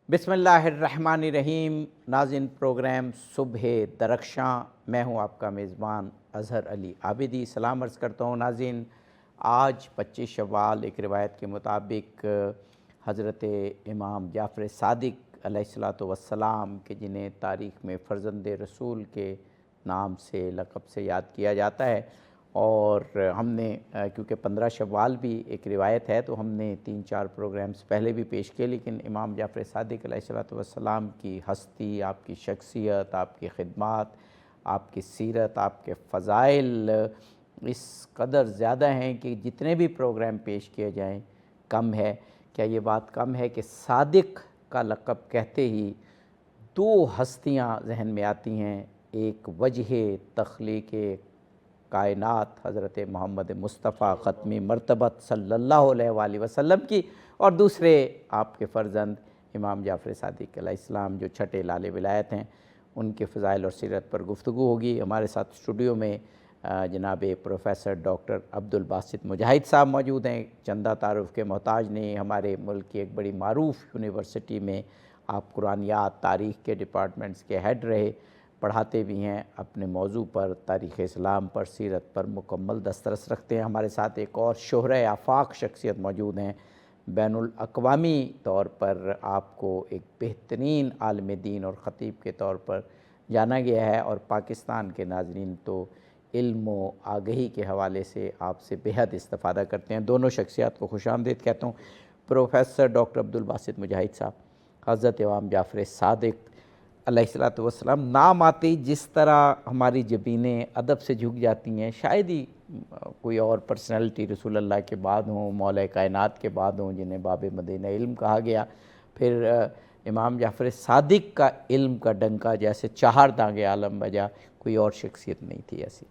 بسم اللہ الرحمن الرحیم۔ ناظرین، پروگرام صبح درخشاں، میں ہوں آپ کا میزبان اظہر علی عابدی۔ سلام عرض کرتا ہوں ناظرین۔ آج 25 شوال ایک روایت کے مطابق حضرت امام جعفر صادق علیہ الصلوۃ والسلام کے جنہیں تاریخ میں فرزند رسول کے نام سے لقب سے یاد کیا جاتا ہے، اور ہم نے کیونکہ 15 شوال بھی ایک روایت ہے تو ہم نے 3-4 پروگرامز پہلے بھی پیش کیے، لیکن امام جعفر صادق علیہ الصلوۃ والسلام کی ہستی، آپ کی شخصیت، آپ کی خدمات، آپ کی سیرت، آپ کے فضائل اس قدر زیادہ ہیں کہ جتنے بھی پروگرام پیش کیے جائیں کم ہے۔ کیا یہ بات کم ہے کہ صادق کا لقب کہتے ہی 2 ہستیاں ذہن میں آتی ہیں، ایک وجہ تخلیق کائنات حضرت محمد مصطفیٰ ختمی مرتبت صلی اللہ علیہ وآلہ وسلم کی، اور دوسرے آپ کے فرزند امام جعفر صادق علیہ السلام جو چھٹے لال ولایت ہیں، ان کے فضائل اور سیرت پر گفتگو ہوگی۔ ہمارے ساتھ اسٹوڈیو میں جناب پروفیسر ڈاکٹر عبدالباسط مجاہد صاحب موجود ہیں۔ چندہ تعارف کے محتاج نہیں، ہمارے ملک کی ایک بڑی معروف یونیورسٹی میں آپ قرآنیات تاریخ کے ڈپارٹمنٹس کے ہیڈ رہے، پڑھاتے بھی ہیں، اپنے موضوع پر تاریخ اسلام پر سیرت پر مکمل دسترس رکھتے ہیں۔ ہمارے ساتھ ایک اور شہرۂ آفاق شخصیت موجود ہیں، بین الاقوامی طور پر آپ کو ایک بہترین عالم دین اور خطیب کے طور پر جانا گیا ہے، اور پاکستان کے ناظرین تو علم و آگہی کے حوالے سے آپ سے بہت استفادہ کرتے ہیں۔ دونوں شخصیات کو خوش آمدید کہتا ہوں۔ پروفیسر ڈاکٹر عبدالباسط مجاہد صاحب، حضرت امام جعفر صادق علیہ الصلوۃ والسلام نام آتے ہی جس طرح ہماری جبینیں ادب سے جھک جاتی ہیں، شاید ہی کوئی اور پرسنالٹی رسول اللہ کے بعد ہوں، مولا کائنات کے بعد ہوں، جنہیں باب مدینہ علم کہا گیا۔ پھر امام جعفر صادق کا علم کا ڈنکا جیسے 4 دانگے عالم بجا، کوئی اور شخصیت نہیں تھی ایسی۔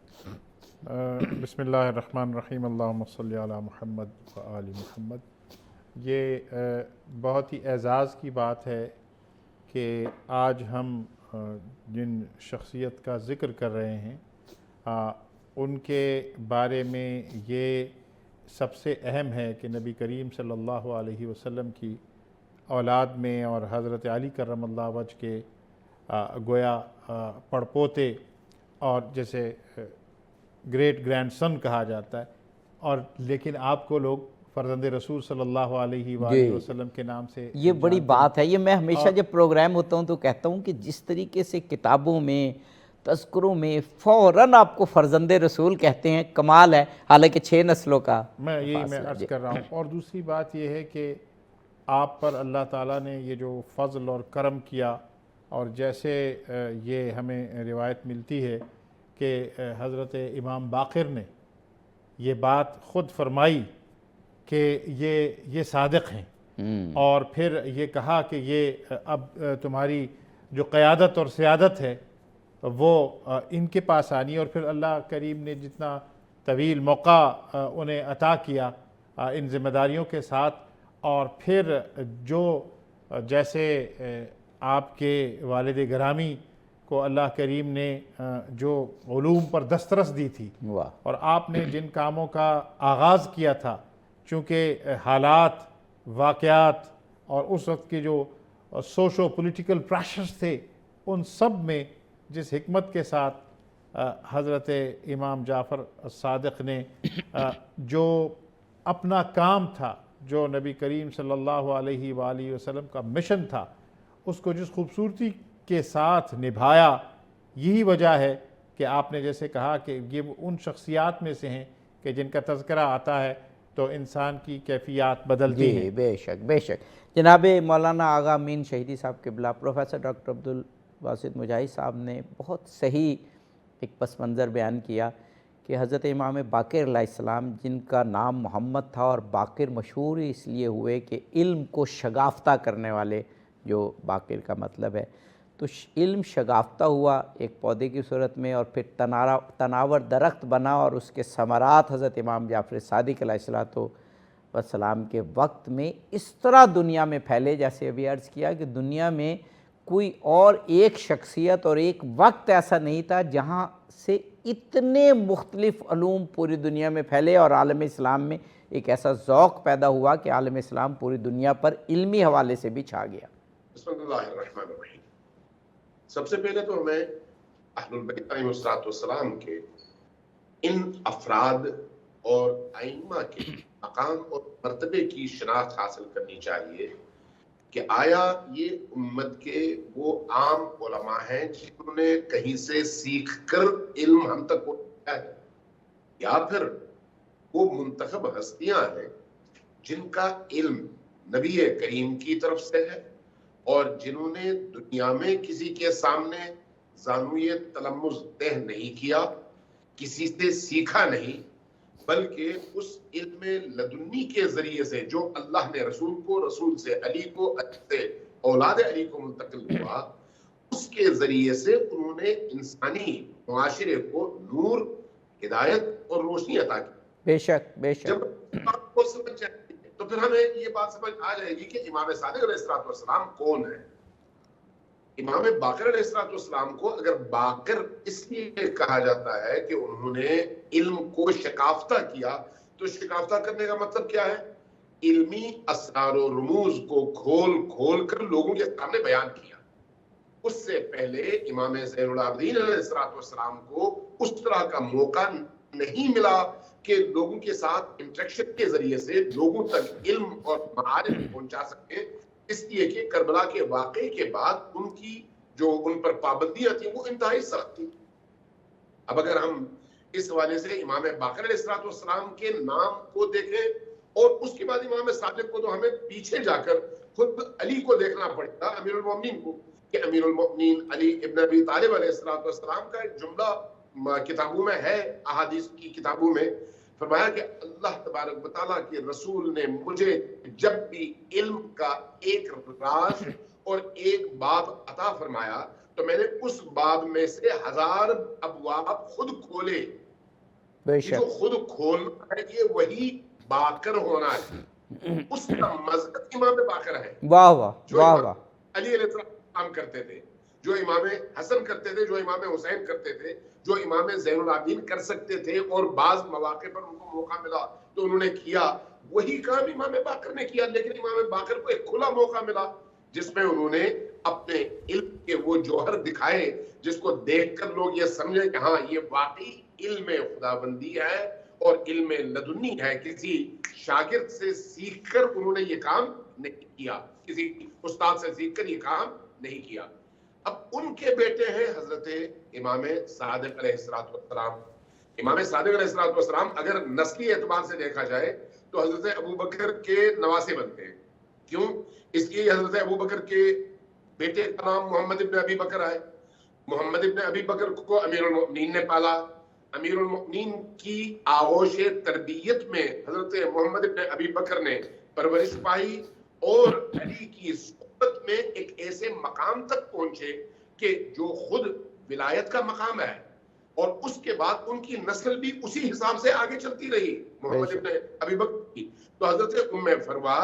بسم اللہ الرحمن الرحیم، اللہم صلی علی محمد و آل محمد۔ یہ بہت ہی اعزاز کی بات ہے کہ آج ہم جن شخصیت کا ذکر کر رہے ہیں ان کے بارے میں یہ سب سے اہم ہے کہ نبی کریم صلی اللہ علیہ وسلم کی اولاد میں اور حضرت علی کرم اللہ وجہ کے گویا پڑپوتے اور جیسے گریٹ گرینڈ سن کہا جاتا ہے، اور لیکن آپ کو لوگ فرزند رسول صلی اللہ علیہ وآلہ وسلم کے نام سے یہ بڑی بات ہے۔ یہ میں ہمیشہ جب پروگرام ہوتا ہوں تو کہتا ہوں کہ جس طریقے سے کتابوں میں تذکروں میں فوراً آپ کو فرزند رسول کہتے ہیں، کمال ہے، حالانکہ 6 نسلوں کا میں عرض کر رہا ہوں۔ اور دوسری بات یہ ہے کہ آپ پر اللہ تعالیٰ نے یہ جو فضل اور کرم کیا، اور جیسے یہ ہمیں روایت ملتی ہے کہ حضرت امام باقر نے یہ بات خود فرمائی کہ یہ صادق ہیں، اور پھر یہ کہا کہ یہ اب تمہاری جو قیادت اور سیادت ہے وہ ان کے پاس آنی، اور پھر اللہ کریم نے جتنا طویل موقع انہیں عطا کیا ان ذمہ داریوں کے ساتھ، اور پھر جو جیسے آپ کے والد گرامی کو اللہ کریم نے جو علوم پر دسترس دی تھی، اور آپ نے جن کاموں کا آغاز کیا تھا، چونکہ حالات، واقعات اور اس وقت کے جو سوشو پولیٹیکل پریشرز تھے، ان سب میں جس حکمت کے ساتھ حضرت امام جعفر صادق نے جو اپنا کام تھا، جو نبی کریم صلی اللہ علیہ وآلہ وسلم کا مشن تھا، اس کو جس خوبصورتی کے ساتھ نبھایا، یہی وجہ ہے کہ آپ نے جیسے کہا کہ یہ ان شخصیات میں سے ہیں کہ جن کا تذکرہ آتا ہے تو انسان کی کیفیات بدلتی ہیں۔ بے شک بے شک۔ جناب مولانا آغا امین شہیدی صاحب قبلہ، پروفیسر ڈاکٹر عبدالباسط مجاہد صاحب نے بہت صحیح ایک پس منظر بیان کیا کہ حضرت امام باقر علیہ السلام، جن کا نام محمد تھا اور باقر مشہور اس لیے ہوئے کہ علم کو شگافتہ کرنے والے، جو باقر کا مطلب ہے، تو علم شگافتہ ہوا ایک پودے کی صورت میں، اور پھر تناور درخت بنا، اور اس کے ثمرات حضرت امام جعفر صادق علیہ السلام کے وقت میں اس طرح دنیا میں پھیلے، جیسے ابھی عرض کیا کہ دنیا میں کوئی اور ایک شخصیت اور ایک وقت ایسا نہیں تھا جہاں سے اتنے مختلف علوم پوری دنیا میں پھیلے، اور عالم اسلام میں ایک ایسا ذوق پیدا ہوا کہ عالم اسلام پوری دنیا پر علمی حوالے سے بھی چھا گیا۔ بسم اللہ الرحمن الرحیم. سب سے پہلے تو ہمیں اہل البیت علیہ السلام کے ان افراد اور ائمہ کے مقام اور مرتبے کی شناخت حاصل کرنی چاہیے کہ آیا یہ امت کے وہ عام علماء ہیں جنہوں نے کہیں سے سیکھ کر علم ہم تک پہنچایا ہے، یا پھر وہ منتخب ہستیاں ہیں جن کا علم نبی کریم کی طرف سے ہے اور جنہوں نے دنیا میں کسی کے سامنے زانوی تلمذ طے نہیں کیا، کسی سے سیکھا نہیں، بلکہ اس علم لدنی کے ذریعے سے جو اللہ نے رسول کو، رسول سے علی کو، علی سے اولاد علی کو منتقل ہوا، اس کے ذریعے سے انہوں نے انسانی معاشرے کو نور، ہدایت اور روشنی عطا کی. بے شک بے شک. جب آپ کو سمجھ جائے تو پھر ہمیں یہ بات سمجھ آ جائے گی کہ امام صادق علیہ السلام کون ہے. امام باقر علیہ السلام کو اگر باقر اس لیے کہا جاتا ہے کہ انہوں نے علم کو شکافتہ کیا، تو شکافتہ کرنے کا مطلب کیا ہے؟ علمی اسرار و رموز کو کھول کھول کر لوگوں کے سامنے بیان کیا. اس سے پہلے امام زین العابدین علیہ السلام کو اس طرح کا موقع نہیں ملا کہ لوگوں کے ساتھ انٹریکشن کے ذریعے سے لوگوں تک علم اور معارف پہنچا سکیں، اس لیے کہ کربلا کے واقعے کے بعد ان کی جو ان پر پابندیاں تھیں وہ انتہائی سخت تھیں. اب اگر ہم اس حوالے سے امام باقر علیہ السلام کے نام کو دیکھیں اور اس کے بعد امام صادق کو، تو ہمیں پیچھے جا کر خود علی کو دیکھنا پڑے گا، امیر المومنین کو، کہ امیر المومنین علی ابن ابی طالب علیہ السلام کا ایک جملہ کتابوں میں ہے، احادیث کی کتابوں میں، فرمایا کہ اللہ تبارک و تعالیٰ کے رسول نے مجھے جب بھی علم کا ایک راز اور ایک باب عطا فرمایا تو میں نے اس باب میں سے 1000 ابواب خود کھولے. یہ جو خود کھولنا ہے یہ وہی باقر ہونا ہے. اس کا مذہب امام باقر ہے. واہ واہ واہ واہ. علی علیہ السلام کرتے تھے، جو امام حسن کرتے تھے، جو امام حسین کرتے تھے، جو امام زین العابدین کر سکتے تھے اور بعض مواقع پر ان کو موقع ملا تو انہوں نے کیا، وہی کام امام باقر نے کیا. لیکن امام باقر کو ایک کھلا موقع ملا جس میں انہوں نے اپنے علم کے وہ جوہر دکھائے جس کو دیکھ کر لوگ یہ سمجھے کہ ہاں یہ واقعی علم خداوندی ہے اور علم لدنی ہے. کسی شاگرد سے سیکھ کر انہوں نے یہ کام نہیں کیا، کسی استاد سے سیکھ کر یہ کام نہیں کیا. اب ان کے بیٹے ہیں حضرت امام صادق علیہ السلام. امام صادق علیہ السلام اگر نسلی اعتبار سے دیکھا جائے تو حضرت ابو بکر کے نواسے بنتے ہیں. کیوں؟ اس لیے حضرت ابو بکر کے بیٹے کا نام محمد ابن ابی بکر ہے. محمد ابن ابی بکر کو امیر المؤمنین نے پالا. امیر المؤمنین کی آغوش تربیت میں حضرت محمد ابن ابی بکر نے پرورش پائی اور علی کی صحبت میں ایک ایسے مقام تک پہنچے کہ جو خود ولایت کا مقام ہے، اور اس کے بعد ان کی نسل بھی اسی حساب سے آگے چلتی رہی محمد ابن ابی بکر کی. تو حضرت ام فروا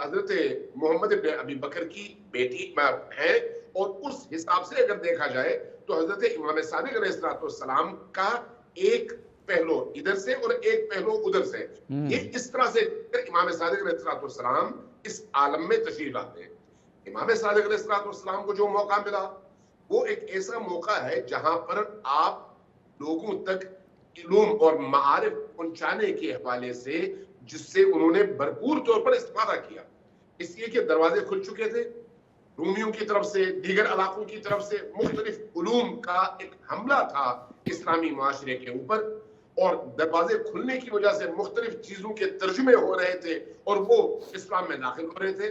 حضرت محمد ابن ابی بکر کی بیٹی ہے، اور اس حساب سے اگر دیکھا جائے تو حضرت امام صادق علیہ السلام کا ایک پہلو ادھر سے اور ایک پہلو ادھر سے، یہ اس طرح سے امام صادق علیہ السلام اس عالم میں تشریف لاتے ہیں. امام صادق علیہ السلام کو جو موقع ملا وہ ایک ایسا موقع ہے جہاں پر آپ لوگوں تک علوم اور معارف پہنچانے کے حوالے سے جس سے انہوں نے بھرپور طور پر استفادہ کیا، اس لیے کہ دروازے کھل چکے تھے رومیوں کی طرف سے، دیگر علاقوں کی طرف سے. مختلف علوم کا ایک حملہ تھا اسلامی معاشرے کے اوپر، اور دروازے کھلنے کی وجہ سے مختلف چیزوں کے ترجمے ہو رہے تھے اور وہ اسلام میں داخل ہو رہے تھے.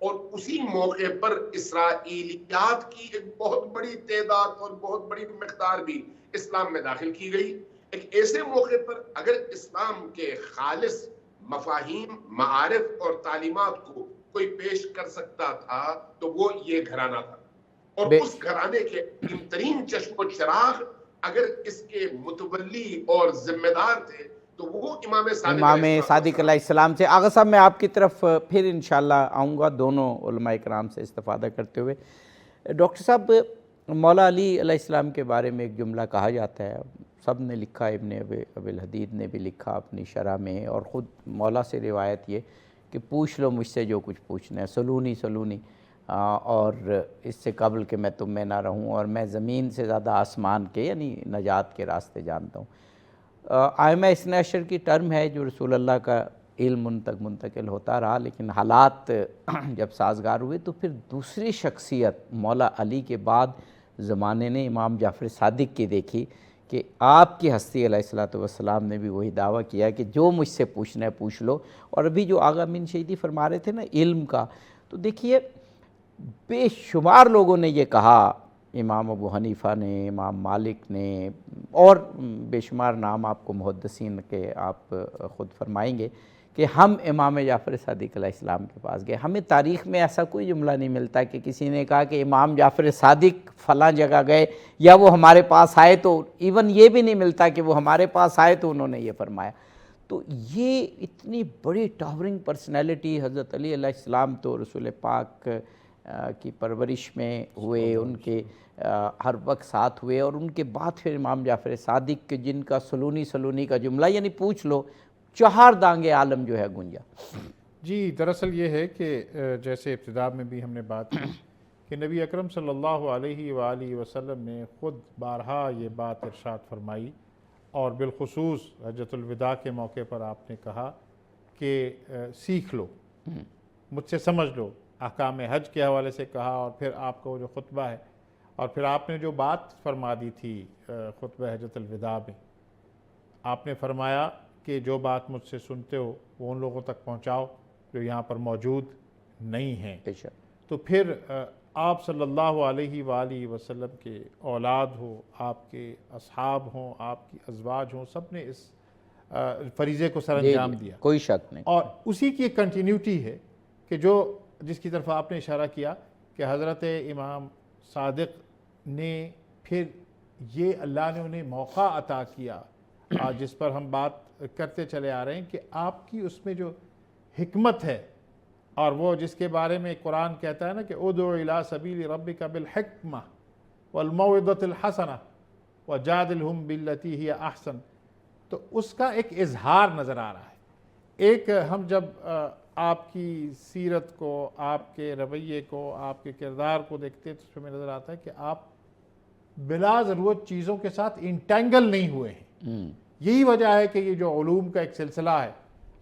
اور اسی موقع پر اسرائیلیات کی ایک بہت بڑی تعداد اور بہت بڑی مقدار بھی اسلام میں داخل کی گئی. ایک ایسے موقع پر اگر اسلام کے خالص مفاہیم، معارف اور تعلیمات کو کوئی پیش کر سکتا تھا تو وہ یہ گھرانہ تھا، اور اس گھرانے کے ترین چشم و چراغ اگر اس کے متولی اور ذمہ دار تھے تو وہ امام صادق علیہ السلام سے. آغا صاحب میں آپ کی طرف پھر انشاءاللہ آؤں گا دونوں علماء کرام سے استفادہ کرتے ہوئے. ڈاکٹر صاحب، مولا علی علیہ السلام کے بارے میں ایک جملہ کہا جاتا ہے، سب نے لکھا، ابن ابی الحدید نے بھی لکھا اپنی شرح میں، اور خود مولا سے روایت یہ کہ پوچھ لو مجھ سے جو کچھ پوچھنا ہے، سلونی سلونی. اور اس سے قبل کہ میں تم میں نہ رہوں، اور میں زمین سے زیادہ آسمان کے یعنی نجات کے راستے جانتا ہوں۔ آئمہ اثنا عشر کی ٹرم ہے جو رسول اللہ کا علم ان تک منتقل ہوتا رہا، لیکن حالات جب سازگار ہوئے تو پھر دوسری شخصیت مولا علی کے بعد زمانے نے امام جعفر صادق کی دیکھی کہ آپ کی ہستی علیہ الصلوۃ والسلام نے بھی وہی دعویٰ کیا کہ جو مجھ سے پوچھنا ہے پوچھ لو۔ اور ابھی جو آغا امین شہیدی فرما رہے تھے نا علم کا، تو دیکھیے بے شمار لوگوں نے یہ کہا، امام ابو حنیفہ نے، امام مالک نے، اور بے شمار نام آپ کو محدثین کے آپ خود فرمائیں گے کہ ہم امام جعفر صادق علیہ السلام کے پاس گئے۔ ہمیں تاریخ میں ایسا کوئی جملہ نہیں ملتا کہ کسی نے کہا کہ امام جعفر صادق فلاں جگہ گئے یا وہ ہمارے پاس آئے، تو ایون یہ بھی نہیں ملتا کہ وہ ہمارے پاس آئے تو انہوں نے یہ فرمایا۔ تو یہ اتنی بڑی ٹاورنگ پرسنالٹی حضرت علی علیہ السلام تو رسول پاک کی پرورش میں ہوئے، ان کے ہر وقت ساتھ ہوئے، اور ان کے بعد پھر امام جعفر صادق کے جن کا سلونی کا جملہ یعنی پوچھ لو چہار دانگ عالم جو ہے گونجا۔ جی دراصل یہ ہے کہ جیسے ابتدا میں بھی ہم نے بات کی کہ نبی اکرم صلی اللہ علیہ وآلہ وسلم نے خود بارہا یہ بات ارشاد فرمائی، اور بالخصوص حجۃ الوداع کے موقع پر آپ نے کہا کہ سیکھ لو، مجھ سے سمجھ لو، احکام حج کے حوالے سے کہا، اور پھر آپ کا وہ جو خطبہ ہے، اور پھر آپ نے جو بات فرما دی تھی خطبہ حجۃ الوداع میں، آپ نے فرمایا کہ جو بات مجھ سے سنتے ہو وہ ان لوگوں تک پہنچاؤ جو یہاں پر موجود نہیں ہیں۔ تو پھر آپ صلی اللہ علیہ وآلہ وسلم کے اولاد ہو، آپ کے اصحاب ہوں، آپ کی ازواج ہوں، سب نے اس فریضے کو سر انجام دیا، کوئی شک نہیں۔ اور اسی کی ایک کنٹینیوٹی ہے کہ جس کی طرف آپ نے اشارہ کیا کہ حضرت امام صادق نے پھر یہ اللہ نے انہیں موقع عطا کیا، جس پر ہم بات کرتے چلے آ رہے ہیں کہ آپ کی اس میں جو حکمت ہے، اور وہ جس کے بارے میں قرآن کہتا ہے نا کہ ادعو الی سبیل ربک بالحکمہ والموعظۃ الحسنہ وجادلہم باللتی ہی احسن، تو اس کا ایک اظہار نظر آ رہا ہے۔ ایک ہم جب آپ کی سیرت کو، آپ کے رویے کو، آپ کے کردار کو دیکھتے ہیں تو اس میں نظر آتا ہے کہ آپ بلا ضرورت چیزوں کے ساتھ انٹینگل نہیں ہوئے ہیں۔ یہی وجہ ہے کہ یہ جو علوم کا ایک سلسلہ ہے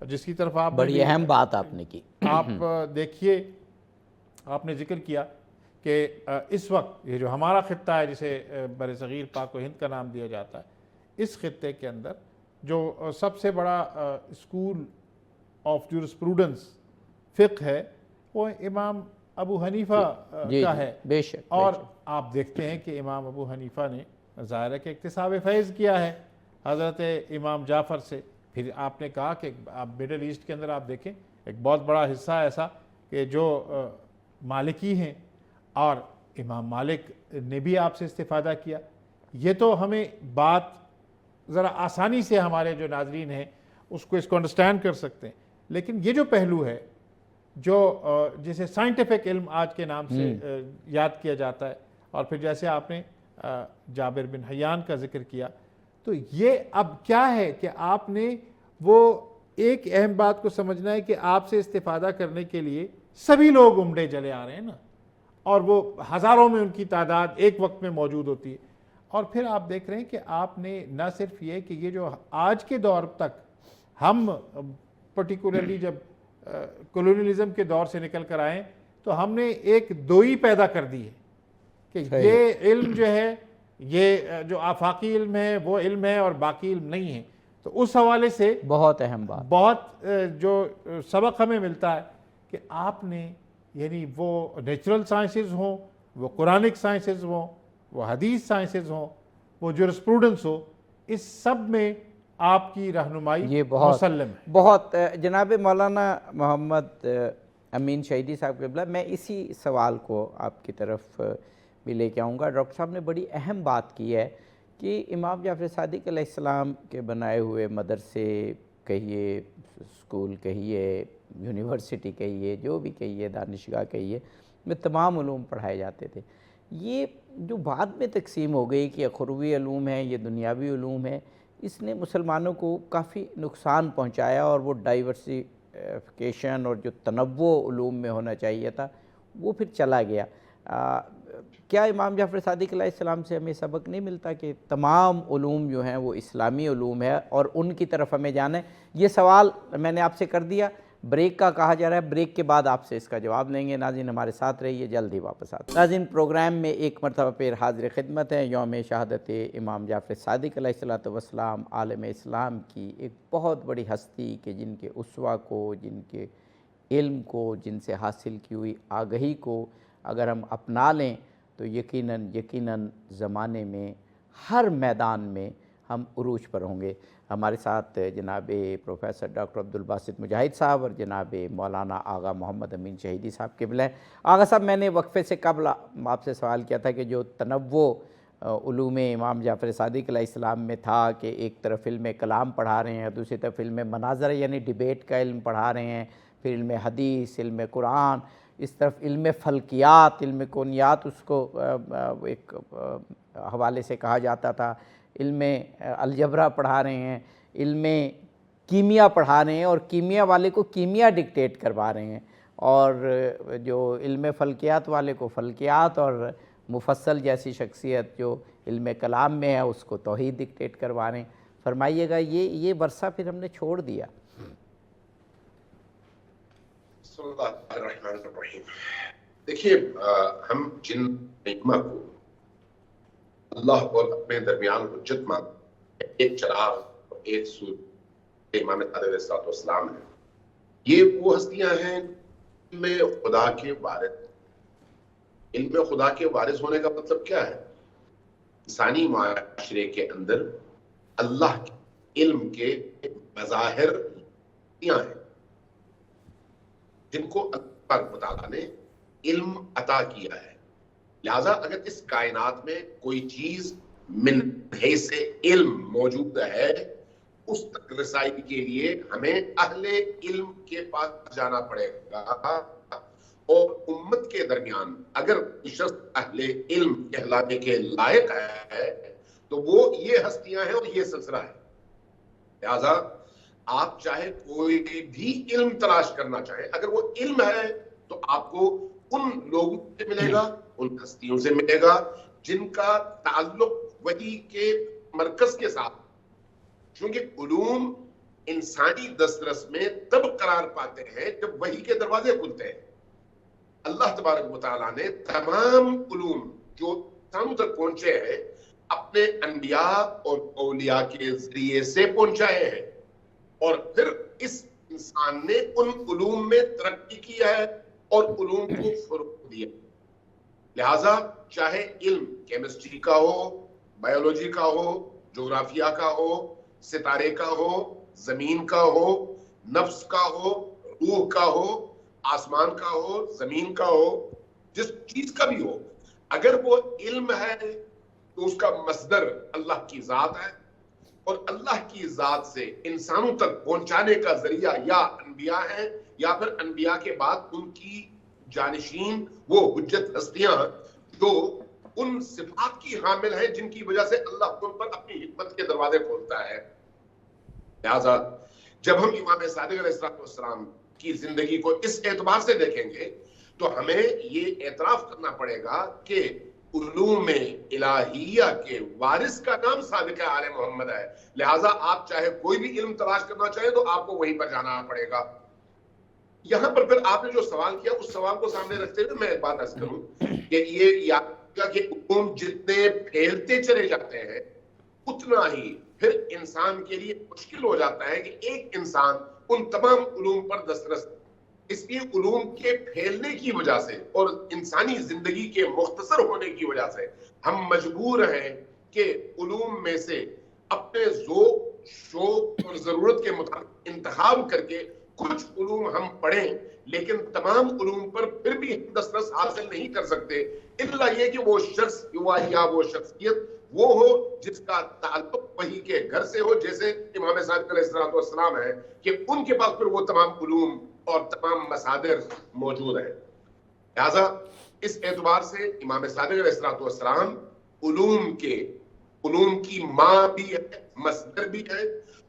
جس کی طرف آپ بڑی اہم بات آپ نے کی، آپ دیکھیے، آپ نے ذکر کیا کہ اس وقت یہ جو ہمارا خطہ ہے جسے بر صغیر پاک و ہند کا نام دیا جاتا ہے، اس خطے کے اندر جو سب سے بڑا اسکول آف جورسپروڈنس فقہ ہے وہ امام ابو حنیفہ کا ہے، بے شک۔ اور آپ دیکھتے ہیں کہ امام ابو حنیفہ نے ظاہر ہے کہ اکتساب فیض کیا ہے حضرت امام جعفر سے۔ پھر آپ نے کہا کہ آپ مڈل ایسٹ کے اندر آپ دیکھیں ایک بہت بڑا حصہ ایسا کہ جو مالکی ہیں، اور امام مالک نے بھی آپ سے استفادہ کیا۔ یہ تو ہمیں بات ذرا آسانی سے ہمارے جو ناظرین ہیں اس کو انڈرسٹینڈ کر سکتے ہیں، لیکن یہ جو پہلو ہے جو جسے سائنٹیفک علم آج کے نام سے یاد کیا جاتا ہے، اور پھر جیسے آپ نے جابر بن حیان کا ذکر کیا، تو یہ اب کیا ہے کہ آپ نے وہ ایک اہم بات کو سمجھنا ہے کہ آپ سے استفادہ کرنے کے لیے سبھی لوگ امڑے چلے آ رہے ہیں نا، اور وہ ہزاروں میں ان کی تعداد ایک وقت میں موجود ہوتی ہے۔ اور پھر آپ دیکھ رہے ہیں کہ آپ نے نہ صرف یہ کہ یہ جو آج کے دور تک ہم پرٹیکولرلی جب کولونیلزم کے دور سے نکل کر آئے تو ہم نے ایک دوئی پیدا کر دی ہے کہ یہ علم جو ہے، یہ جو آفاقی علم ہے وہ علم ہے اور باقی علم نہیں ہے۔ تو اس حوالے سے بہت اہم بات، بہت جو سبق ہمیں ملتا ہے کہ آپ نے یعنی وہ نیچرل سائنسز ہوں، وہ قرآنک سائنسز ہوں، وہ حدیث سائنسز ہوں، وہ جورسپروڈنس ہو، اس سب میں آپ کی رہنمائی یہ بہت مسلم ہے۔ بہت جناب مولانا محمد امین شہیدی صاحب قبلہ، میں اسی سوال کو آپ کی طرف بھی لے کے آؤں گا۔ ڈاکٹر صاحب نے بڑی اہم بات کی ہے کہ امام جعفر صادق علیہ السلام کے بنائے ہوئے مدرسے کہیے، اسکول کہیے، یونیورسٹی کہیے، جو بھی کہیے، دانشگاہ کہیے، میں تمام علوم پڑھائے جاتے تھے۔ یہ جو بعد میں تقسیم ہو گئی کہ اخروی علوم ہے، یہ دنیاوی علوم ہے، اس نے مسلمانوں کو کافی نقصان پہنچایا، اور وہ ڈائیورسیفیکیشن اور جو تنوع علوم میں ہونا چاہیے تھا وہ پھر چلا گیا۔ کیا امام جعفر صادق علیہ السلام سے ہمیں سبق نہیں ملتا کہ تمام علوم جو ہیں وہ اسلامی علوم ہے اور ان کی طرف ہمیں جانا ہے؟ یہ سوال میں نے آپ سے کر دیا، بریک کا کہا جا رہا ہے، بریک کے بعد آپ سے اس کا جواب لیں گے۔ ناظرین ہمارے ساتھ رہیے، جلد ہی واپس آتے ہیں۔ ناظرین پروگرام میں ایک مرتبہ پھر حاضر خدمت ہے یوم شہادت امام جعفر صادق علیہ السلام، عالم اسلام کی ایک بہت بڑی ہستی کہ جن کے اسوہ کو، جن کے علم کو، جن سے حاصل کی ہوئی آگہی کو اگر ہم اپنا لیں تو یقیناً زمانے میں ہر میدان میں ہم عروج پر ہوں گے۔ ہمارے ساتھ جناب پروفیسر ڈاکٹر عبدالباسط مجاہد صاحب اور جناب مولانا آغا محمد امین شہیدی صاحب قبلہ ہیں۔ آغا صاحب، میں نے وقفے سے قبل آپ سے سوال کیا تھا کہ جو تنوع علوم امام جعفر صادق علیہ السلام میں تھا کہ ایک طرف علم کلام پڑھا رہے ہیں، دوسری طرف علم مناظرہ یعنی ڈیبیٹ کا علم پڑھا رہے ہیں، پھر علم حدیث، علم قرآن، اس طرف علم فلکیات، علم کونیات اس کو ایک حوالے سے کہا جاتا تھا، علم الجبرا پڑھا رہے ہیں، علم کیمیا پڑھا رہے ہیں اور کیمیا والے کو کیمیا ڈکٹیٹ کروا رہے ہیں، اور جو علم فلکیات والے کو فلکیات، اور مفصل جیسی شخصیت جو علم کلام میں ہے اس کو توحید ڈکٹیٹ کروا رہے ہیں۔ فرمائیے گا یہ ورثہ پھر ہم نے چھوڑ دیا۔ بسم اللہ الرحمن الرحیم۔ دیکھیے، ہم جن حکمہ کو اللہ اور اپنے درمیان حجت مانتے ہیں، ایک چراغ اور ایک سورج، امام صادق علیہ السلام ہے، یہ وہ ہستیاں ہیں علم خدا کے وارث۔ علم خدا کے وارث ہونے کا مطلب کیا ہے؟ انسانی معاشرے کے اندر اللہ کے علم کے مظاہر ہستیاں ہیں جن کو اللہ تعالیٰ نے علم عطا کیا ہے۔ لہذا اگر اس کائنات میں کوئی چیز من حیث علم موجود ہے، اس تک رسائی کے لیے ہمیں اہل علم کے پاس جانا پڑے گا، اور امت کے درمیان اگر شخص اہل علم کہلانے کے لائق ہے تو وہ یہ ہستیاں ہیں اور یہ سلسلہ ہے۔ لہذا آپ چاہے کوئی بھی علم تلاش کرنا چاہیں، اگر وہ علم ہے تو آپ کو ان لوگوں سے ملے گا، ان ہستیوں سے ملے گا جن کا تعلق وحی کے مرکز کے ساتھ، کیونکہ علوم انسانی دسترس میں تب قرار پاتے ہیں جب وحی کے دروازے کھلتے ہیں۔ اللہ تبارک و تعالیٰ نے تمام علوم جو انسانوں تک پہنچے ہیں اپنے انبیاء اور اولیاء کے ذریعے سے پہنچائے ہیں، اور پھر اس انسان نے ان علوم میں ترقی کی ہے اور علوم کو فروغ دیا۔ لہذا چاہے علم کیمسٹری کا ہو، بایولوجی کا ہو، جغرافیہ کا ہو، ستارے کا ہو، زمین کا ہو، نفس کا ہو، روح کا ہو، آسمان کا ہو، زمین کا ہو، جس چیز کا بھی ہو، اگر وہ علم ہے تو اس کا مصدر اللہ کی ذات ہے، اور اللہ کی ذات سے انسانوں تک پہنچانے کا ذریعہ یا انبیاء ہیں یا پھر انبیاء کے بعد ان کی جانشین وہ حجت ہستیاں جو ان صفات کی حامل ہیں جن کی وجہ سے اللہ ان پر اپنی حکمت کے دروازے کھولتا ہے۔ لہذا جب ہم امام صادق علیہ السلام کی زندگی کو اس اعتبار سے دیکھیں گے تو ہمیں یہ اعتراف کرنا پڑے گا کہ علوم الہیہ کے وارث کا نام صادق آل محمد ہے۔ لہٰذا آپ چاہے کوئی بھی علم تلاش کرنا چاہیں تو آپ کو وہیں پر جانا پڑے گا۔ یہاں پر پھر آپ نے جو سوال کیا اس سوال کو سامنے رکھتے ہوئے میں ایک بات عرض کروں کہ یہ یاد رکھا کہ علوم جتنے پھیلتے چلے جاتے ہیں اتنا ہی پھر انسان کے لیے مشکل ہو جاتا ہے کہ ایک انسان ان تمام علوم پر دسترس۔ اس لیے علوم کے پھیلنے کی وجہ سے اور انسانی زندگی کے مختصر ہونے کی وجہ سے ہم مجبور ہیں کہ علوم میں سے اپنے ذوق، شوق اور ضرورت کے مطابق انتخاب کر کے کچھ علوم ہم پڑھیں، لیکن تمام علوم پر پھر بھی دسترس حاصل نہیں کر سکتے، الا یہ کہ وہ شخص یا وہ شخصیت وہ ہو جس کا تعلق وحی کے گھر سے ہو، جیسے امام صادق علیہ السلام ہے کہ ان کے پاس پھر وہ تمام علوم اور تمام مصادر موجود ہیں۔ لہذا اس اعتبار سے امام صادق علیہ السلام علوم کی ماں بھی ہے، مصدر بھی ہے،